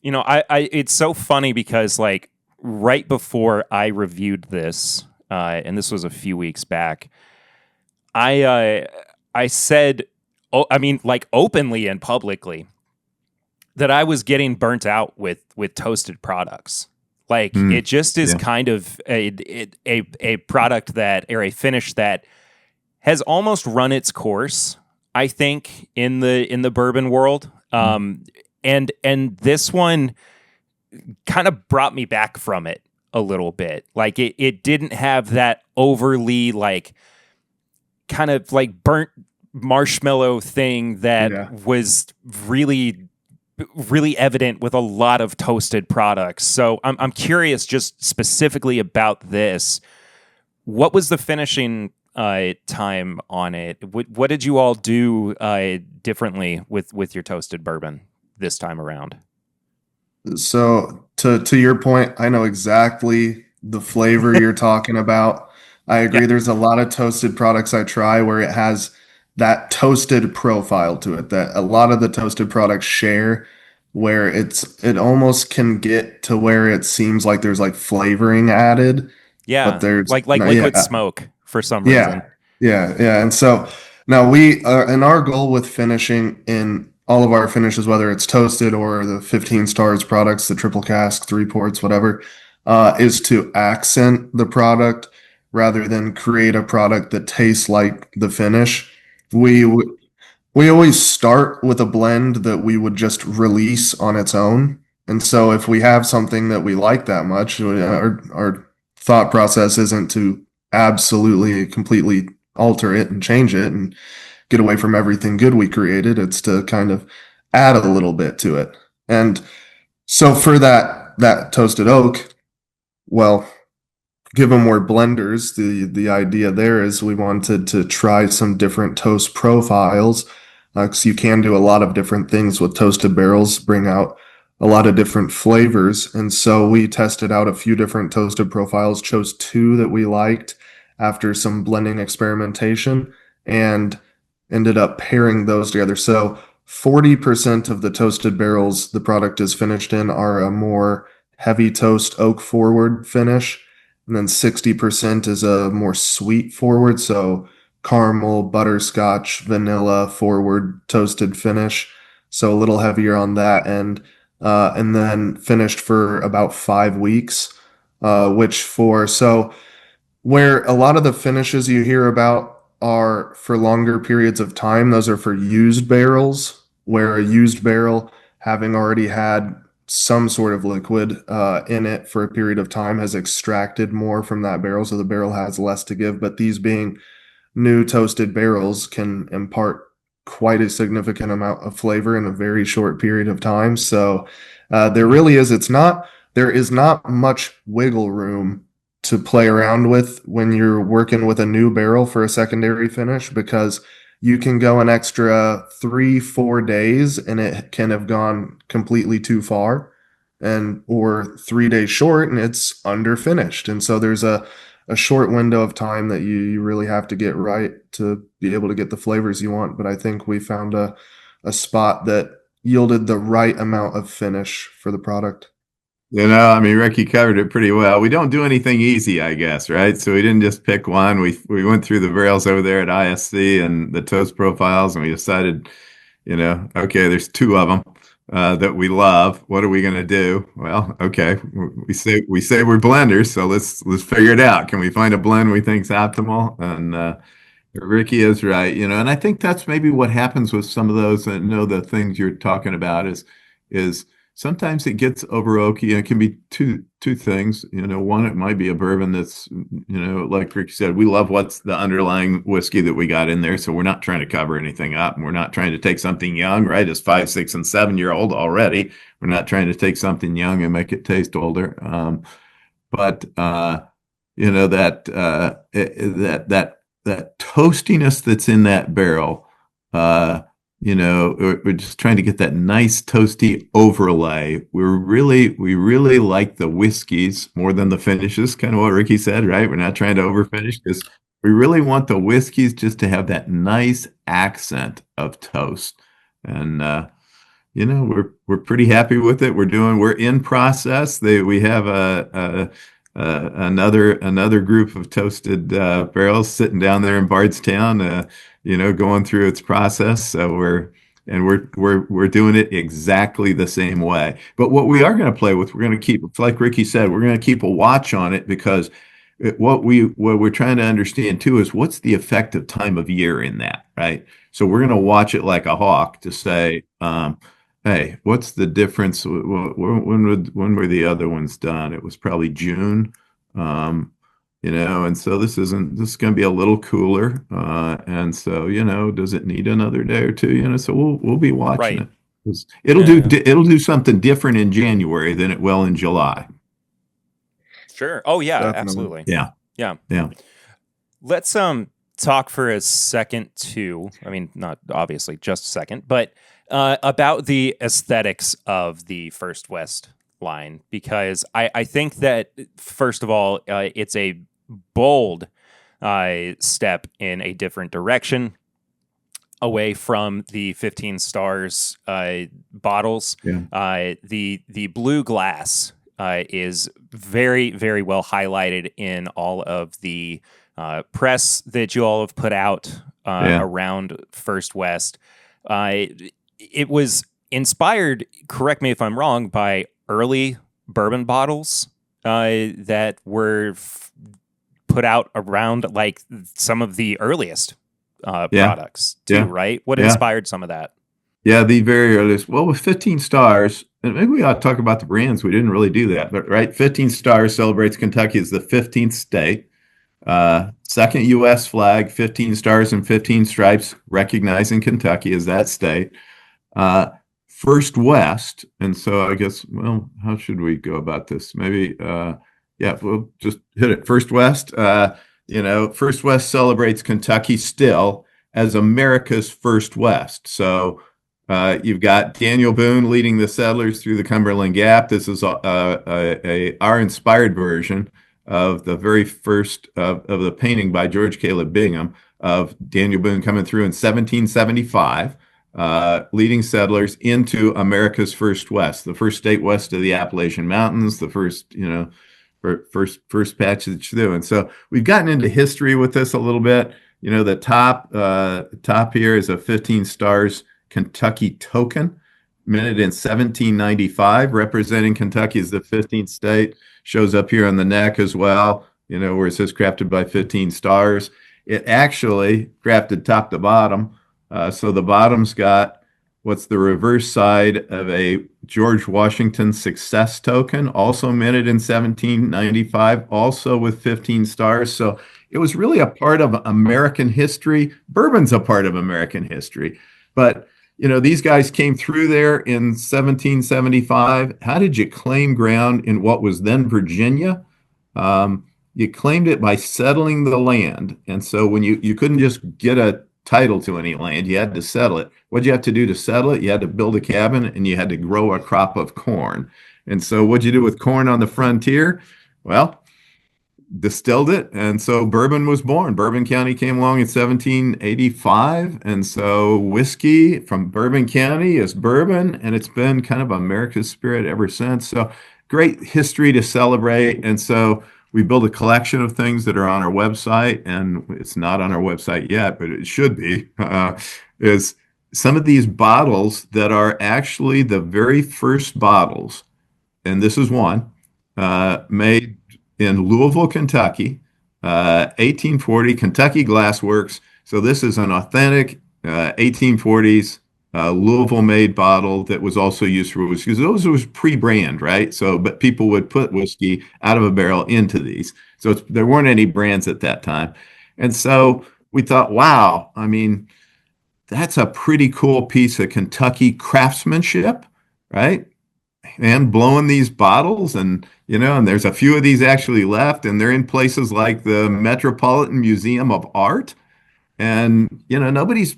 it's so funny because like right before I reviewed this, and this was a few weeks back, I said, like openly and publicly, that I was getting burnt out with toasted products. Like it just is kind of a product that, or a finish that has almost run its course, I think, in the bourbon world. And this one kind of brought me back from it a little bit. Like it didn't have that overly like kind of like burnt marshmallow thing that was really evident with a lot of toasted products. So I'm curious just specifically about this. What was the finishing time on it? What did you all do differently with your toasted bourbon this time around? So to your point, I know exactly the flavor you're talking about. I agree. There's a lot of toasted products I try where it has that toasted profile to it that a lot of the toasted products share, where it almost can get to where it seems like there's like flavoring added. Yeah, but there's like liquid smoke for some reason. Yeah. And so now we and our goal with finishing in all of our finishes, whether it's toasted or the 15 stars products, the triple cask, 3 ports, whatever, is to accent the product rather than create a product that tastes like the finish. We always start with a blend that we would just release on its own. And so if we have something that we like that much, our thought process isn't to absolutely completely alter it and change it and get away from everything good we created. It's to kind of add a little bit to it. And so for that toasted oak, well, given we're blenders, the idea there is we wanted to try some different toast profiles, because you can do a lot of different things with toasted barrels, bring out a lot of different flavors. And so we tested out a few different toasted profiles, chose 2 that we liked after some blending experimentation, and ended up pairing those together. So 40% of the toasted barrels the product is finished in are a more heavy toast oak forward finish. And then 60% is a more sweet forward. So caramel, butterscotch, vanilla forward toasted finish. So a little heavier on that end. And then finished for about 5 weeks, so where a lot of the finishes you hear about are for longer periods of time, those are for used barrels, where a used barrel, having already had some sort of liquid in it for a period of time, has extracted more from that barrel, so the barrel has less to give. But these being new toasted barrels can impart quite a significant amount of flavor in a very short period of time. So there is not much wiggle room to play around with when you're working with a new barrel for a secondary finish, because you can go an extra 3-4 days and it can have gone completely too far, or 3 days short and it's underfinished. And so there's a short window of time that you really have to get right to be able to get the flavors you want. But I think we found a spot that yielded the right amount of finish for the product. I mean, Ricky covered it pretty well. We don't do anything easy, I guess, right? So we didn't just pick one. We went through the barrels over there at ISC and the toast profiles, and we decided, okay, there's two of them that we love. What are we going to do? Well, okay, we say we're blenders, so let's figure it out. Can we find a blend we think's optimal? And Ricky is right, and I think that's maybe what happens with some of those. And the things you're talking about is sometimes it gets over oaky, and it can be two things. One, it might be a bourbon that's, like Ricky said, we love what's the underlying whiskey that we got in there, so we're not trying to cover anything up, and we're not trying to take something young, right? It's 5, 6, and 7-year-old already. We're not trying to take something young and make it taste older. But that toastiness that's in that barrel, we're just trying to get that nice toasty overlay. We really like the whiskeys more than the finishes, kind of what Ricky said, right? We're not trying to overfinish because we really want the whiskeys just to have that nice accent of toast. And we're pretty happy with it. We're in process. We have another group of toasted barrels sitting down there in Bardstown, going through its process. So we're doing it exactly the same way. But what we are going to play with, we're going to keep, like Ricky said, we're going to keep a watch on it, because what we're trying to understand too is what's the effective time of year in that, right? So we're going to watch it like a hawk to say, hey, what's the difference? When were the other ones done? It was probably June, and so this is going to be a little cooler, and so does it need another day or two? So we'll be watching it. It'll do something different in January than it will in July. Sure. Oh yeah, Definitely. absolutely. Yeah. Let's talk for a second too. I mean, not obviously just a second, but about the aesthetics of the First West line, because I think that first of all, it's a bold step in a different direction, away from the 15 stars bottles. Yeah. The blue glass is very, very well highlighted in all of the press that you all have put out around First West. It was inspired, correct me if I'm wrong, by early bourbon bottles that were put out around like some of the earliest products too, right? What inspired some of that? Yeah, the very earliest. Well, with 15 stars, and maybe we ought to talk about the brands. We didn't really do that, but right, 15 stars celebrates Kentucky as the 15th state. Second U.S. flag, 15 stars and 15 stripes, recognizing Kentucky as that state. First West, and so I guess, well, how should we go about this? Maybe, we'll just hit it. First West, First West celebrates Kentucky still as America's First West. So you've got Daniel Boone leading the settlers through the Cumberland Gap. This is our inspired version of the very first of the painting by George Caleb Bingham of Daniel Boone coming through in 1775, leading settlers into America's First West, the first state west of the Appalachian Mountains, the first, first patch that's through. And so we've gotten into history with this a little bit. The top here is a 15 stars Kentucky token, minted in 1795, representing Kentucky as the 15th state. Shows up here on the neck as well, where it says crafted by 15 stars. It actually crafted top to bottom. So the bottom's got what's the reverse side of a George Washington success token, also minted in 1795, also with 15 stars. So it was really a part of American history. Bourbon's a part of American history. But these guys came through there in 1775. How did you claim ground in what was then Virginia? You claimed it by settling the land. And so when you couldn't just get a title to any land, you had to settle it. What'd you have to do to settle it? You had to build a cabin and you had to grow a crop of corn. And so what'd you do with corn on the frontier? Well, distilled it, and so bourbon was born. Bourbon County came along in 1785, and so whiskey from Bourbon County is bourbon, and it's been kind of America's spirit ever since. So great history to celebrate. And so we built a collection of things that are on our website, and it's not on our website yet, but it should be, is some of these bottles that are actually the very first bottles, and this is one, made in Louisville, Kentucky, 1840, Kentucky Glass Works. So this is an authentic 1840s Louisville-made bottle that was also used for whiskey. Those was pre-brand, right? So, but people would put whiskey out of a barrel into these. So there weren't any brands at that time. And so we thought, wow, I mean, that's a pretty cool piece of Kentucky craftsmanship, right? And blowing these bottles, and and there's a few of these actually left, and they're in places like the Metropolitan Museum of Art. And nobody's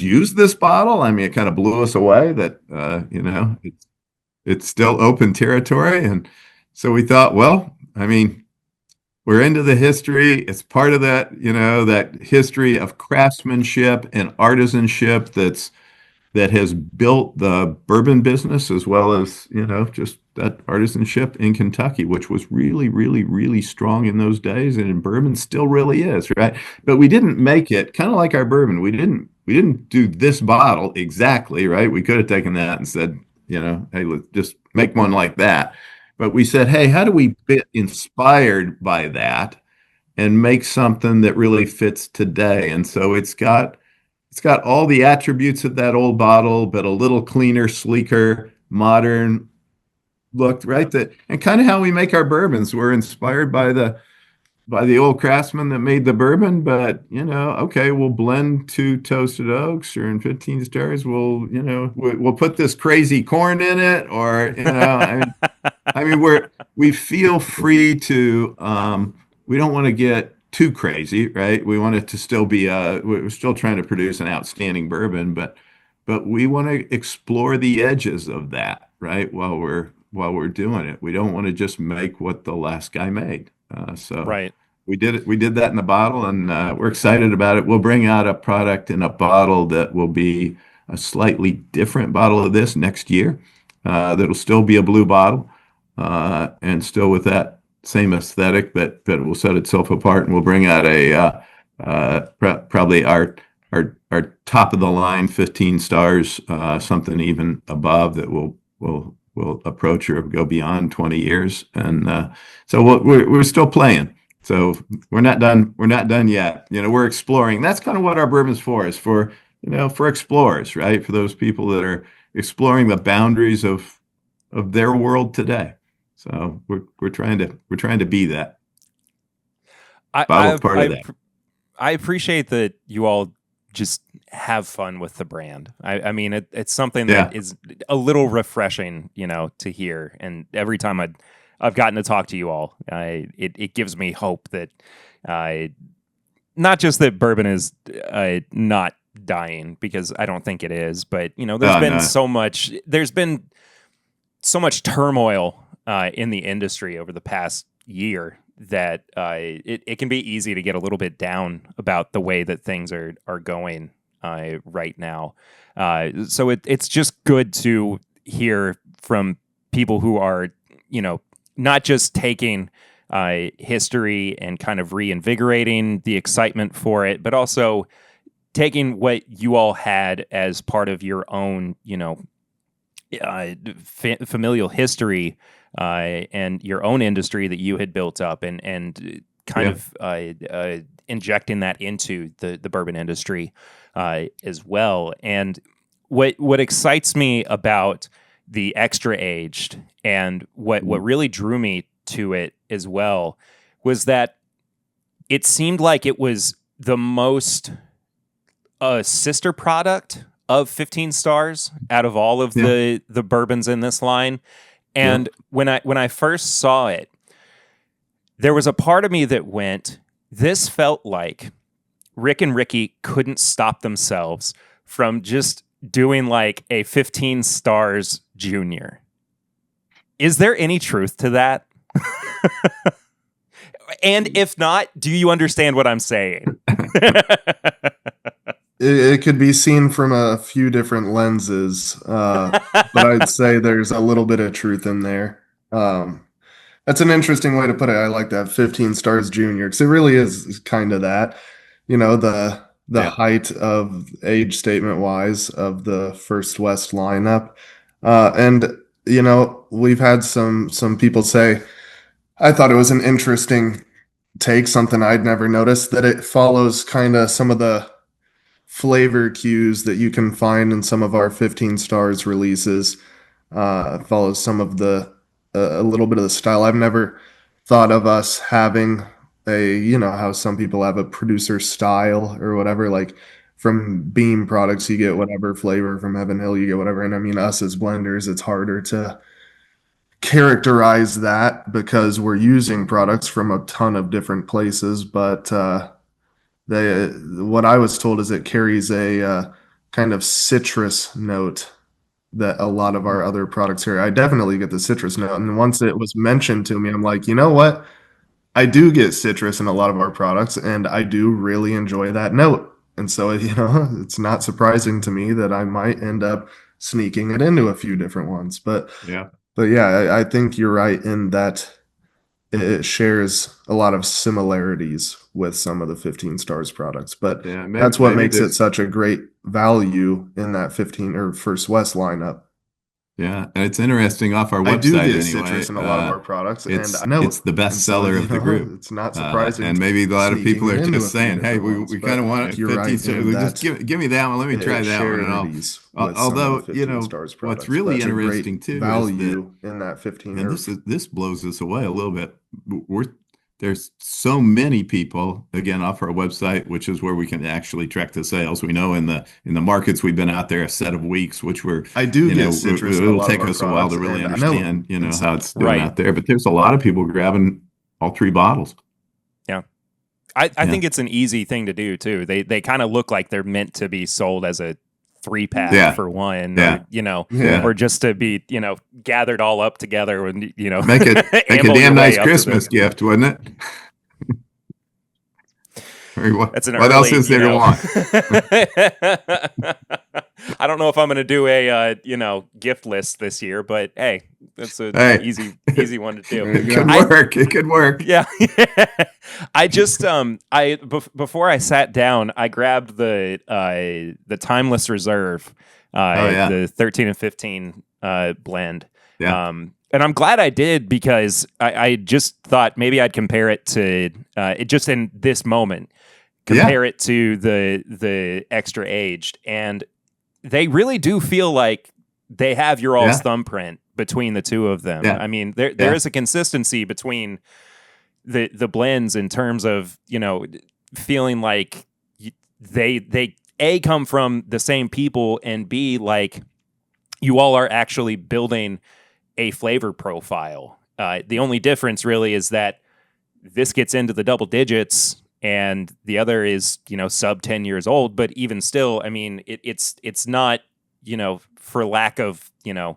used this bottle. I mean, it kind of blew us away that it's still open territory. And so we thought, well, I mean, we're into the history. It's part of that, that history of craftsmanship and artisanship that has built the bourbon business, as well as, just that artisanship in Kentucky, which was really, really, really strong in those days, and in bourbon still really is, right? But we didn't make it kind of like our bourbon. We didn't do this bottle exactly, right? We could have taken that and said, hey, let's just make one like that. But we said, hey, how do we get inspired by that and make something that really fits today? And so it's got all the attributes of that old bottle, but a little cleaner, sleeker, modern look, right? And kind of how we make our bourbons. We're inspired by the old craftsman that made the bourbon, but okay, we'll blend 2 toasted oaks, or in 15 stars, we'll put this crazy corn in it, or I mean, we feel free to. We don't want to get too crazy, right? We want it to still be we're still trying to produce an outstanding bourbon, but we want to explore the edges of that, right? While we're doing it, we don't want to just make what the last guy made. So right. We did it. We did that in a bottle, and we're excited about it. We'll bring out a product in a bottle that will be a slightly different bottle of this next year. That'll still be a blue bottle, and still with that same aesthetic, but it will set itself apart, and we'll bring out probably our top of the line 15 stars, something even above that will approach or go beyond 20 years. And so we're still playing. So we're not done. We're not done yet. We're exploring. That's kind of what our bourbon's for, is for explorers, right? For those people that are exploring the boundaries of their world today. So we're trying to be that. Bottle's part of that. I appreciate that you all just have fun with the brand. I mean, it's something that is a little refreshing, to hear. And every time I've gotten to talk to you all, it gives me hope that not just that bourbon is not dying, because I don't think it is, but there's been so much turmoil in the industry over the past year that it can be easy to get a little bit down about the way that things are going right now. So it's just good to hear from people who are, not just taking history and kind of reinvigorating the excitement for it, but also taking what you all had as part of your own, familial history and your own industry that you had built up, and kind of injecting that into the bourbon industry as well. And what excites me about the extra aged, and what really drew me to it as well, was that it seemed like it was the most sister product of 15 stars out of all of the bourbons in this line. And when I first saw it, there was a part of me that went, this felt like Rick and Ricky couldn't stop themselves from just doing like a 15 stars junior. Is there any truth to that? And if not, do you understand what I'm saying? It could be seen from a few different lenses, but I'd say there's a little bit of truth in there. That's an interesting way to put it. I like that 15 stars junior because it really is kind of that, the Yeah. height of age statement wise of the First West lineup. And we've had some people say, I thought it was an interesting take, something I'd never noticed, that it follows kind of some of the flavor cues that you can find in some of our 15 stars releases. Follows some of the a little bit of the style. I've never thought of us having how some people have a producer style or whatever. Like from Beam products, you get whatever flavor. From Heaven Hill, you get whatever. And I mean, us as blenders, it's harder to characterize that because we're using products from a ton of different places. But what I was told is it carries a kind of citrus note that a lot of our other products here. I definitely get the citrus note. And once it was mentioned to me, I'm like, you know what? I do get citrus in a lot of our products, and I do really enjoy that note. And so, it's not surprising to me that I might end up sneaking it into a few different ones. But Yeah. yeah, I think you're right in that it shares a lot of similarities with some of the 15 stars products, but Yeah. that's what maybe makes it there's- such a great value in that 15 or First West lineup. Yeah, and it's interesting off our I do website get anyway. citrus in a lot of our products, and It's I know it's the best seller of the group. It's not surprising. And maybe a lot of people are sneaking into just a few saying, "Hey, different we, ones, we but kind of want it you're 15 right stars. in Just that give me that one. Let me try that one." And charities with some of although the 15 stars products. what's really That's a great interesting too is that, value in that 15. and this blows us away a little bit. There's so many people again off our website, which is where we can actually track the sales. We know in the markets we've been out there a set of weeks, which I do get citrus in a it'll lot take of our us a while to products, really and I know understand how it's doing Right. out there. But there's a lot of people grabbing all three bottles. Yeah. I think it's an easy thing to do too. They kind of look like they're meant to be sold as a 3-pack Yeah. for one, Yeah. or just to be, gathered all up together and, Make it make a amble your damn way nice up to Christmas gift, wouldn't it? That's an what early, else is there to want? I don't know if I'm going to do a, gift list this year, but hey, that's an Hey. easy one to do. There you It go. could work. It could work. Yeah. I just before I sat down, I grabbed the Timeless Reserve, yeah. the 13 and 15 blend. Yeah. And I'm glad I did because I just thought maybe I'd compare it to it just in this moment. Compare it to the extra aged, and they really do feel like they have your all's thumbprint between the two of them. Yeah. I mean, there is a consistency between the blends in terms of feeling like they A, come from the same people, and B, like you all are actually building a flavor profile. The only difference really is that this gets into the double digits and the other is, sub 10 years old. But even still, I mean, it's not, for lack of, you're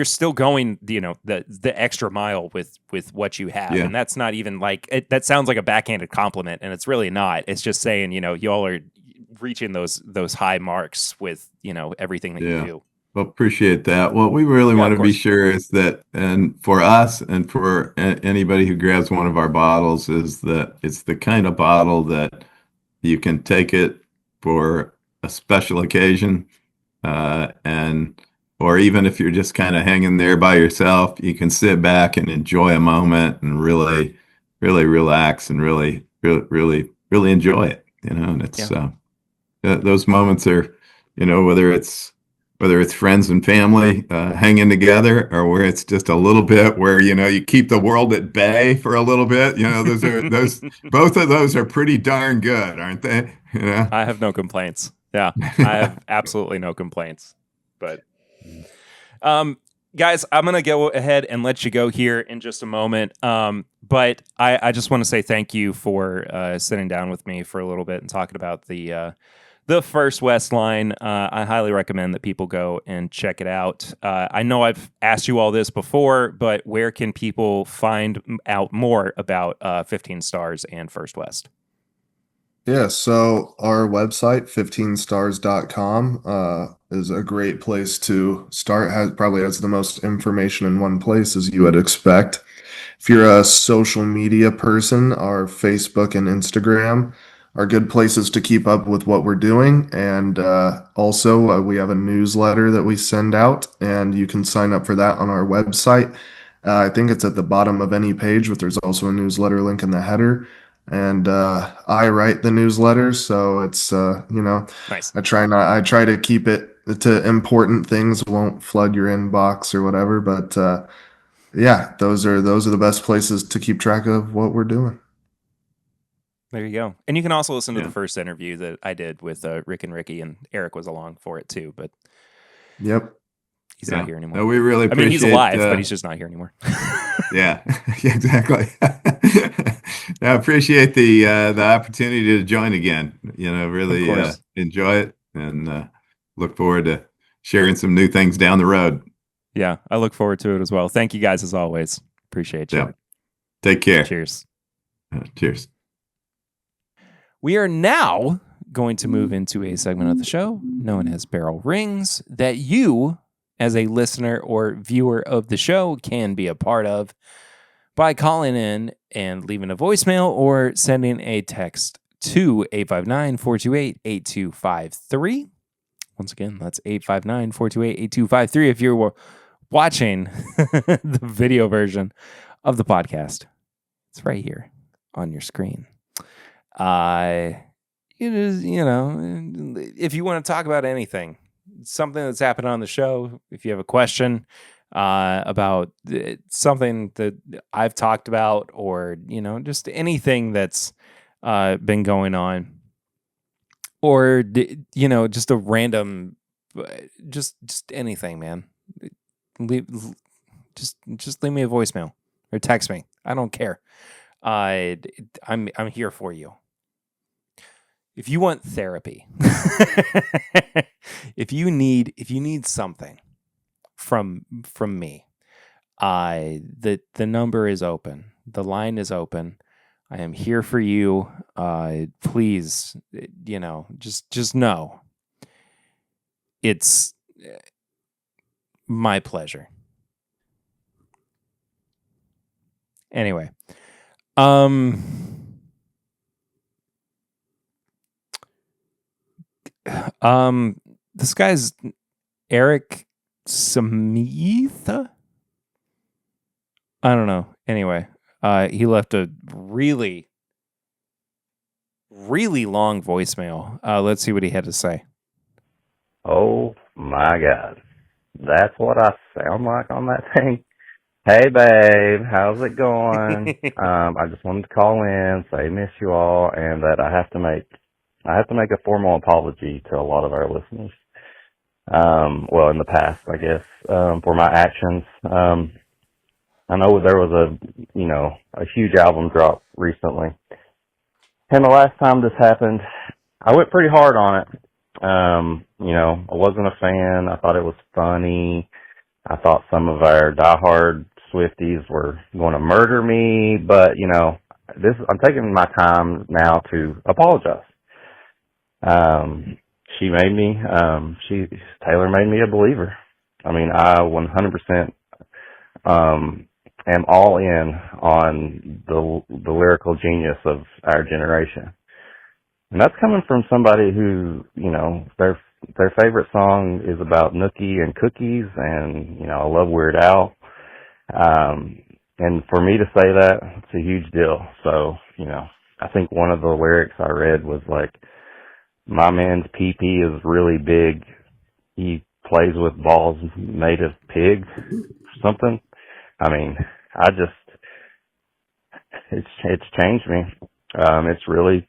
still going, the extra mile with what you have. Yeah. And that's not even like, that sounds like a backhanded compliment, and it's really not. It's just saying, y'all are reaching those high marks with, everything that you do. Well, appreciate that. What we really want to be sure is that, and for us and for anybody who grabs one of our bottles, is that it's the kind of bottle that you can take it for a special occasion, or even if you're just kind of hanging there by yourself, you can sit back and enjoy a moment and really, really relax and really, really, really, really enjoy it. And it's those moments are, whether it's friends and family hanging together, or where it's just a little bit where you keep the world at bay for a little bit. Those both of those are pretty darn good, aren't they? I have no complaints. Yeah, I have absolutely no complaints. But guys, I'm gonna go ahead and let you go here in just a moment. But I just want to say thank you for sitting down with me for a little bit and talking about the First West line. I highly recommend that people go and check it out. I know I've asked you all this before, but where can people find out more about 15 Stars and First West? Yeah, so our website, 15stars.com, is a great place to start. Probably has the most information in one place, as you would expect. If you're a social media person, our Facebook and Instagram are good places to keep up with what we're doing. And also, we have a newsletter that we send out, and you can sign up for that on our website. I think it's at the bottom of any page, but there's also a newsletter link in the header. And I write the newsletter, so it's Nice. I try to keep it to important things, won't flood your inbox or whatever, but yeah, those are the best places to keep track of what we're doing. There you go. And you can also listen to Yeah. the first interview that I did with Rick and Ricky, and Eric was along for it too, but Yep. he's not here anymore. No, we really I mean, he's appreciate. alive, but he's just not here anymore. Yeah, yeah, exactly. I appreciate the opportunity to join again. Really course. enjoy it, and look forward to sharing some new things down the road. Yeah, I look forward to it as well. Thank you guys as always. Appreciate you. Yeah. Take care. Cheers. Cheers. We are now going to move into a segment of the show known as Barrel Rings that you, as a listener or viewer of the show, can be a part of by calling in and leaving a voicemail or sending a text to 859-428-8253. Once again, that's 859-428-8253 if you're watching the video version of the podcast. It's right here on your screen. It is, if you want to talk about anything, something that's happened on the show, if you have a question about something that I've talked about, or just anything that's been going on, or just a random, just anything, man. Just leave me a voicemail or text me. I don't care. I'm here for you. If you want therapy, if you need something from me, the number is open. The line is open. I am here for you. Please, just know it's my pleasure. Anyway, this guy's Eric Smith. I don't know. Anyway, he left a really, really long voicemail. Let's see what he had to say. Oh my God. That's what I sound like on that thing. Hey babe, how's it going? I just wanted to call in, say miss you all, and that I have to make a formal apology to a lot of our listeners. Well, in the past, I guess, for my actions. I know there was a huge album drop recently. And the last time this happened, I went pretty hard on it. I wasn't a fan. I thought it was funny. I thought some of our diehard Swifties were going to murder me, but I'm taking my time now to apologize. Taylor made me a believer. I mean, I 100% am all in on the lyrical genius of our generation. And that's coming from somebody who, their favorite song is about Nookie and cookies, and, I love Weird Al. And for me to say that, it's a huge deal. So, I think one of the lyrics I read was like, my man's pee-pee is really big. He plays with balls made of pigs, something. I mean, it's changed me. It's really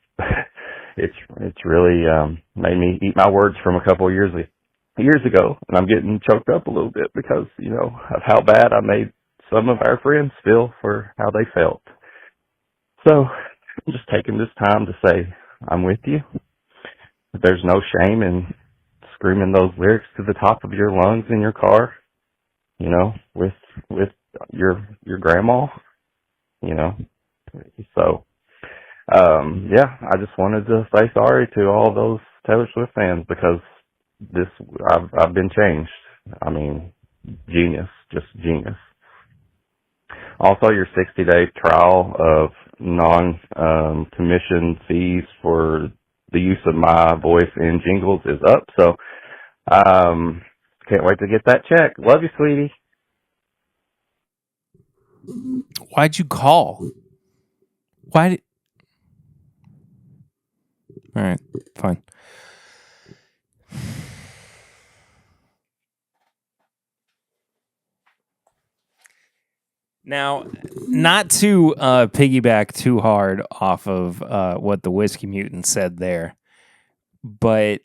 made me eat my words from a couple of years ago, and I'm getting choked up a little bit because, of how bad I made some of our friends feel for how they felt. So I'm just taking this time to say I'm with you. There's no shame in screaming those lyrics to the top of your lungs in your car, with your grandma, So, I just wanted to say sorry to all those Taylor Swift fans because this I've been changed. I mean, genius, just genius. Also, your 60-day trial of non-commission fees for the use of my voice in jingles is up. So, can't wait to get that check. Love you, sweetie. Why'd you call? Why did... All right, fine. Now, not to piggyback too hard off of what the Whiskey Mutant said there, but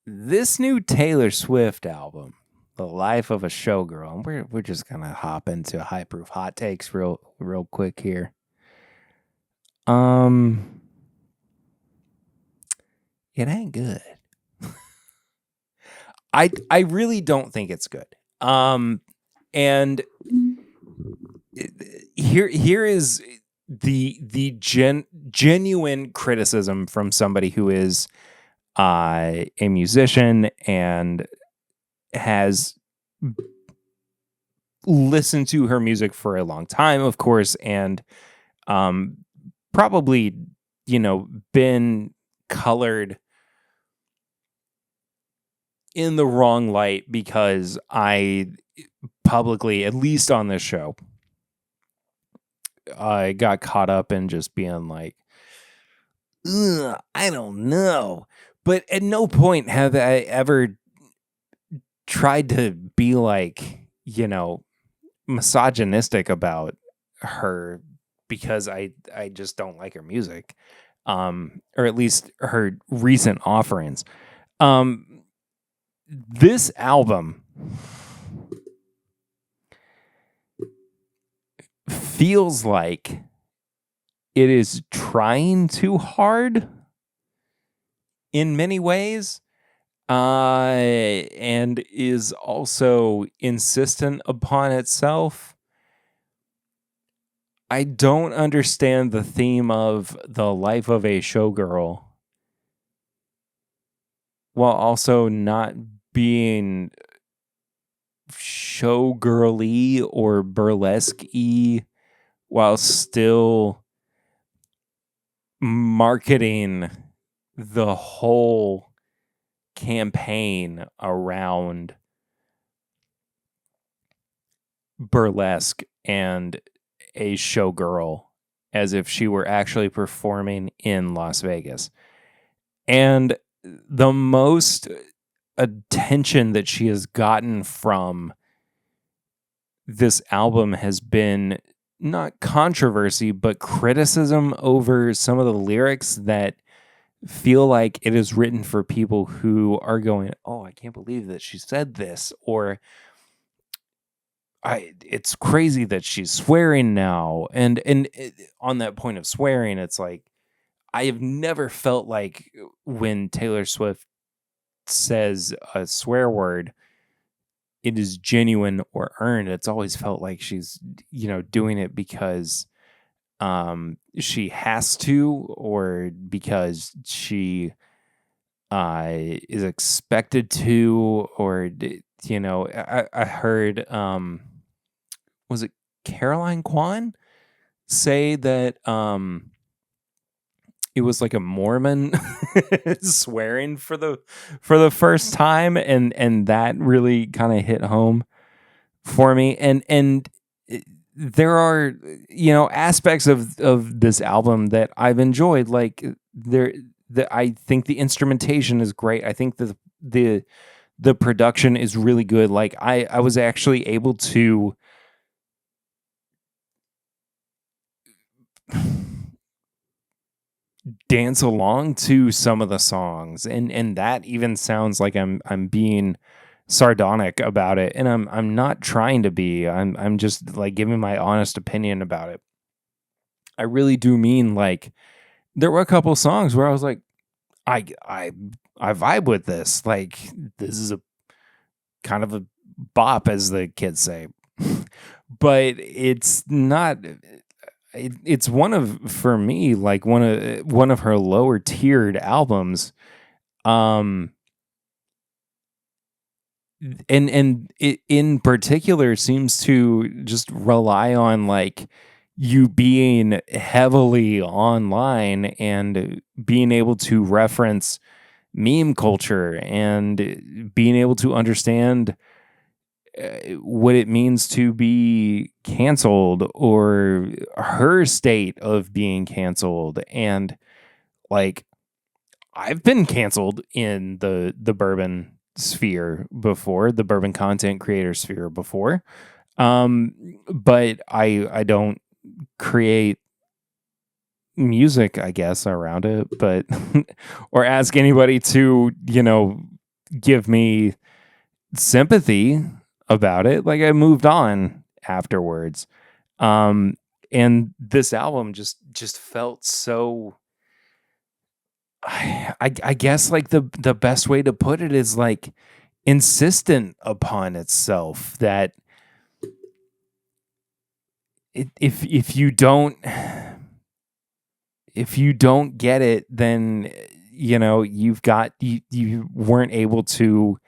this new Taylor Swift album, The Life of a Showgirl, and we're just gonna hop into high proof hot takes real quick here. It ain't good. I really don't think it's good. And here is the genuine criticism from somebody who is a musician and has listened to her music for a long time, of course, and probably, been colored in the wrong light because I publicly, at least on this show, I got caught up in just being like, I don't know. But at no point have I ever tried to be like, misogynistic about her because I just don't like her music, or at least her recent offerings. This album feels like it is trying too hard in many ways, and is also insistent upon itself. I don't understand the theme of the life of a showgirl while also not being showgirly or burlesque-y, while still marketing the whole campaign around burlesque and a showgirl as if she were actually performing in Las Vegas. And the most attention that she has gotten from this album has been not controversy, but criticism over some of the lyrics that feel like it is written for people who are going, oh, I can't believe that she said this, or it's crazy that she's swearing now. And on that point of swearing, it's like, I have never felt like when Taylor Swift says a swear word, it is genuine or earned. It's always felt like she's, doing it because she has to, or because she is expected to, or, I heard, was it Caroline Kwan say that it was like a Mormon swearing for the first time, and that really kind of hit home for me. And there are aspects of this album that I've enjoyed. Like I think the instrumentation is great. I think the production is really good. Like I was actually able to dance along to some of the songs, and that even sounds like I'm being sardonic about it, and I'm not trying to be. I'm just like giving my honest opinion about it. I really do mean, like, there were a couple songs where I was like, I vibe with this. Like, this is a kind of a bop, as the kids say. But it's not it's one of, for me, like one of her lower tiered albums. And it in particular seems to just rely on like you being heavily online and being able to reference meme culture and being able to understand what it means to be canceled or her state of being canceled. And like, I've been canceled in the bourbon sphere before, the bourbon content creator sphere before. But I don't create music, I guess, around it, but or ask anybody to, give me sympathy about it. Like, I moved on afterwards. And this album just felt so, I guess, like the best way to put it is like insistent upon itself, that if you don't get it, then you weren't able to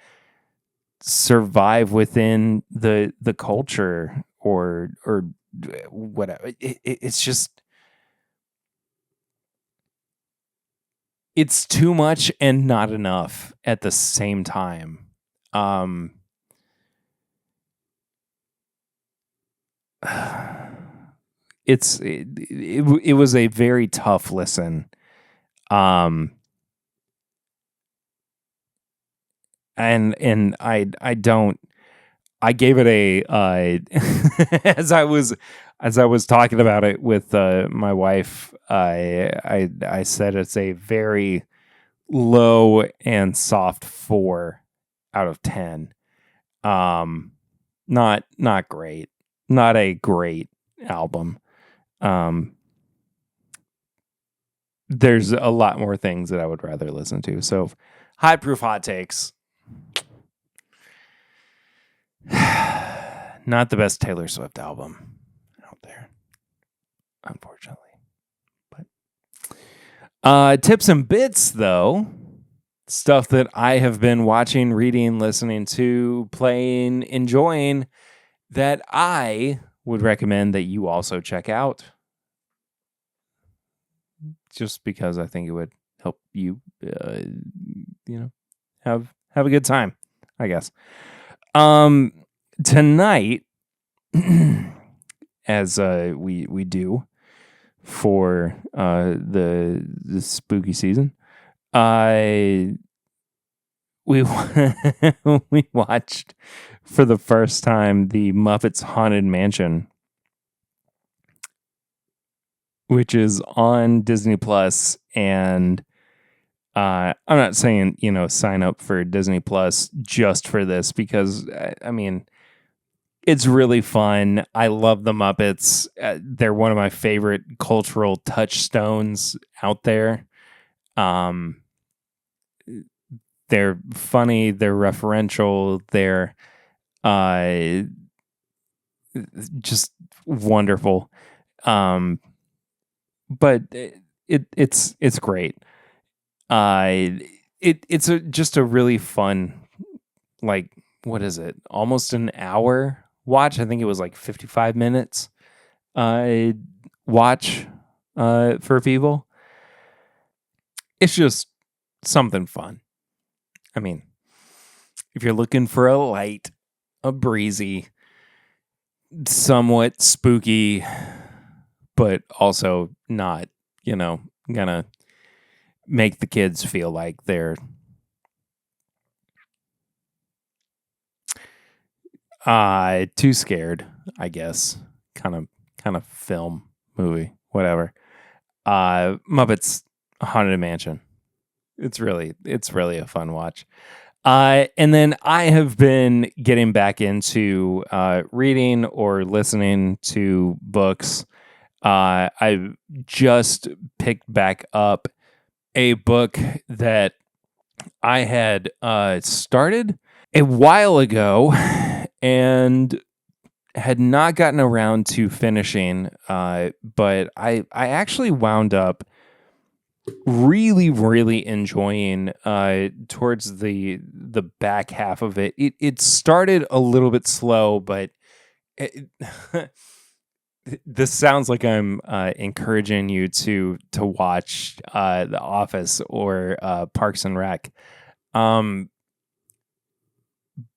survive within the culture or whatever. It's just, it's too much and not enough at the same time. It was a very tough listen. And I gave it a as I was talking about it with my wife, I said it's a very low and soft 4 out of 10. Not great. Not a great album. There's a lot more things that I would rather listen to. So, High Proof Hot Takes. Not the best Taylor Swift album out there, unfortunately. But tips and bits, though, stuff that I have been watching, reading, listening to, playing, enjoying, that I would recommend that you also check out, just because I think it would help you, have a good time, I guess. Tonight, as we do for the spooky season, we we watched for the first time the Muppets Haunted Mansion, which is on Disney Plus. And I'm not saying, sign up for Disney Plus just for this, because I mean, it's really fun. I love the Muppets. They're one of my favorite cultural touchstones out there. They're funny. They're referential. They're just wonderful. But it's great. It's just a really fun, like, what is it? Almost an hour watch. I think it was like 55 minutes watch for people. It's just something fun. I mean, if you're looking for a light, a breezy, somewhat spooky, but also not, gonna make the kids feel like they're too scared, I guess, kind of film, movie, whatever. Muppets Haunted Mansion. It's really a fun watch. And then I have been getting back into reading or listening to books. I just picked back up a book that I had started a while ago, and had not gotten around to finishing, but I actually wound up really, really enjoying towards the back half of it. It started a little bit slow, but this sounds like I'm encouraging you to watch The Office or Parks and Rec.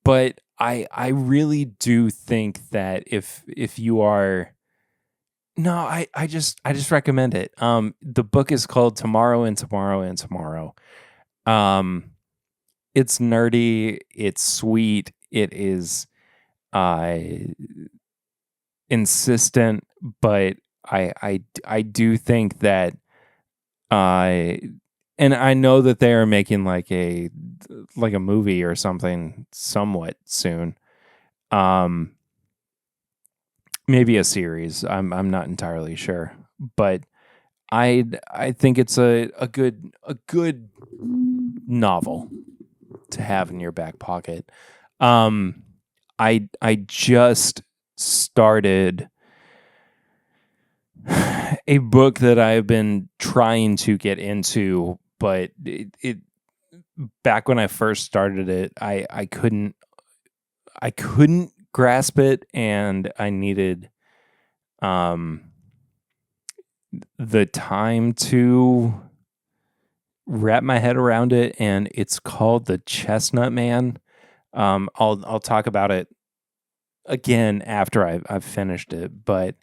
But I really do think that if you are I just recommend it. The book is called Tomorrow and Tomorrow and Tomorrow. It's nerdy, it's sweet, it is insistent, but I do think that and I know that they are making like a movie or something somewhat soon. Maybe a series. I'm not entirely sure, but I think it's a good novel to have in your back pocket. I just started a book that I've been trying to get into, but it back when I first started it, I couldn't grasp it, and I needed the time to wrap my head around it, and it's called The Chestnut Man. I'll talk about it again after I've finished it, but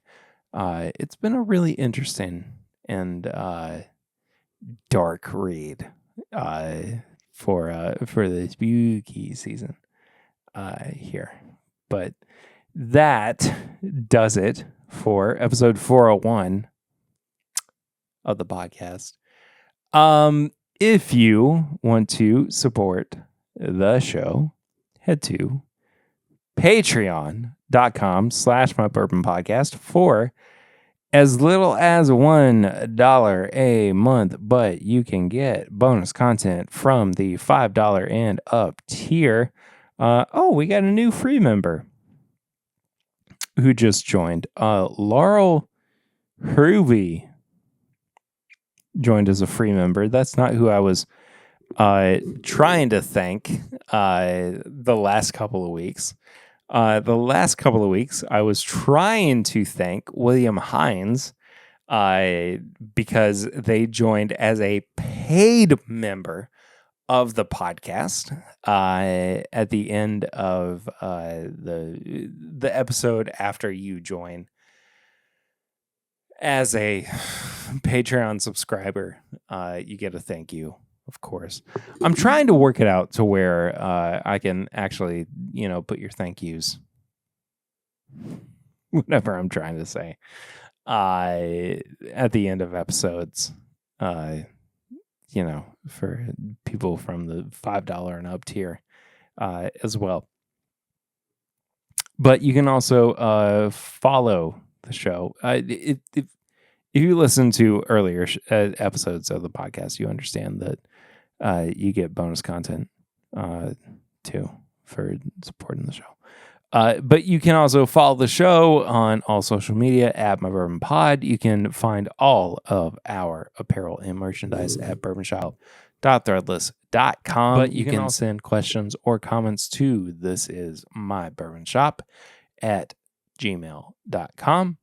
it's been a really interesting and dark read for the spooky season here. But that does it for episode 401 of the podcast. If you want to support the show, head to patreon.com/mybourbonpodcast for as little as $1 a month, but you can get bonus content from the $5 and up tier. We got a new free member who just joined. Laurel Hervey joined as a free member. That's not who I was trying to thank the last couple of weeks. The last couple of weeks, I was trying to thank William Hines because they joined as a paid member of the podcast at the end of the episode after you join as a Patreon subscriber. You get a thank you, of course. I'm trying to work it out to where I can actually, put your thank yous, whatever I'm trying to say, at the end of episodes. For people from the $5 and up tier as well. But you can also follow the show. If you listen to earlier episodes of the podcast, you understand that you get bonus content too for supporting the show. But you can also follow the show on all social media at My Bourbon Pod. You can find all of our apparel and merchandise at bourbonshop.threadless.com. But you can also send questions or comments to This Is My Bourbon Shop at gmail.com.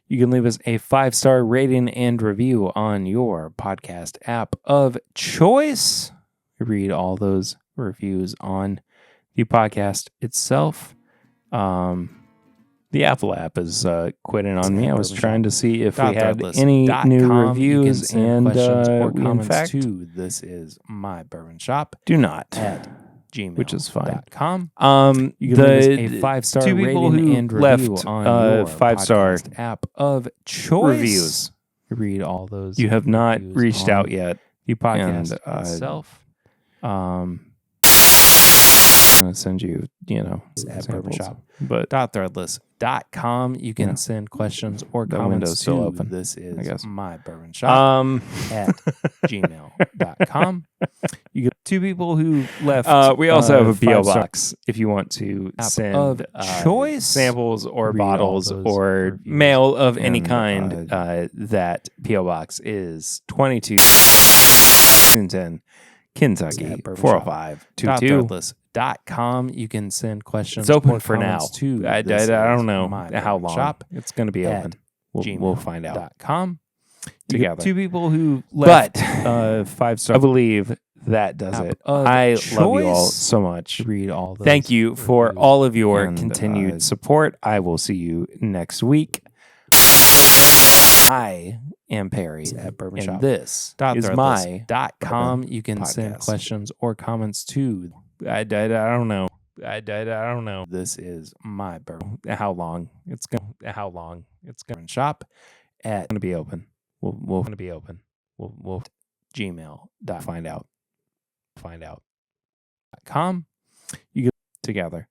You can leave us a 5-star rating and review on your podcast app of choice. We read all those reviews on the podcast itself. The Apple app is quitting on me. I was trying to see if we had any new reviews, and we in fact to This Is My Bourbon Shop. Do not at gmail.com, which is fine. You can leave us a 5-star rating and review on your 5-star app of choice. Reviews. Read all those. You have not reached out yet. The podcast itself. going to send you, at Bourbon samples. Shop. But .threadless.com. You can Yeah. send questions or That comments window's still to open, this is I guess. my bourbon shop at gmail.com. You get 2 people who left. we also have a PO 5-star box if you want to app send of choice. samples or Read all bottles those or reviews. mail of any And, kind. That PO box is 22 Lexington, Kentucky at Bourbon 40522. .threadless.com. You can send questions. It's open or for now. comments to I this don't is know my how bourbon long. shop It's going to be at open. We'll find out gmail.com. You together. get 2 people who left But 5-star I believe that does app it. of I love you all choice. so much. Read all those Thank you for reviews. all of your And, continued support. I will see you next week. I am Perry, at Bourbon and Shop. this is my .com. You can send podcast. questions or comments to I don't know. I don't know. this is my bourbon How long it's going? bourbon shop at to be open. We'll going to be open. we'll Gmail. find out. .com. You get Together.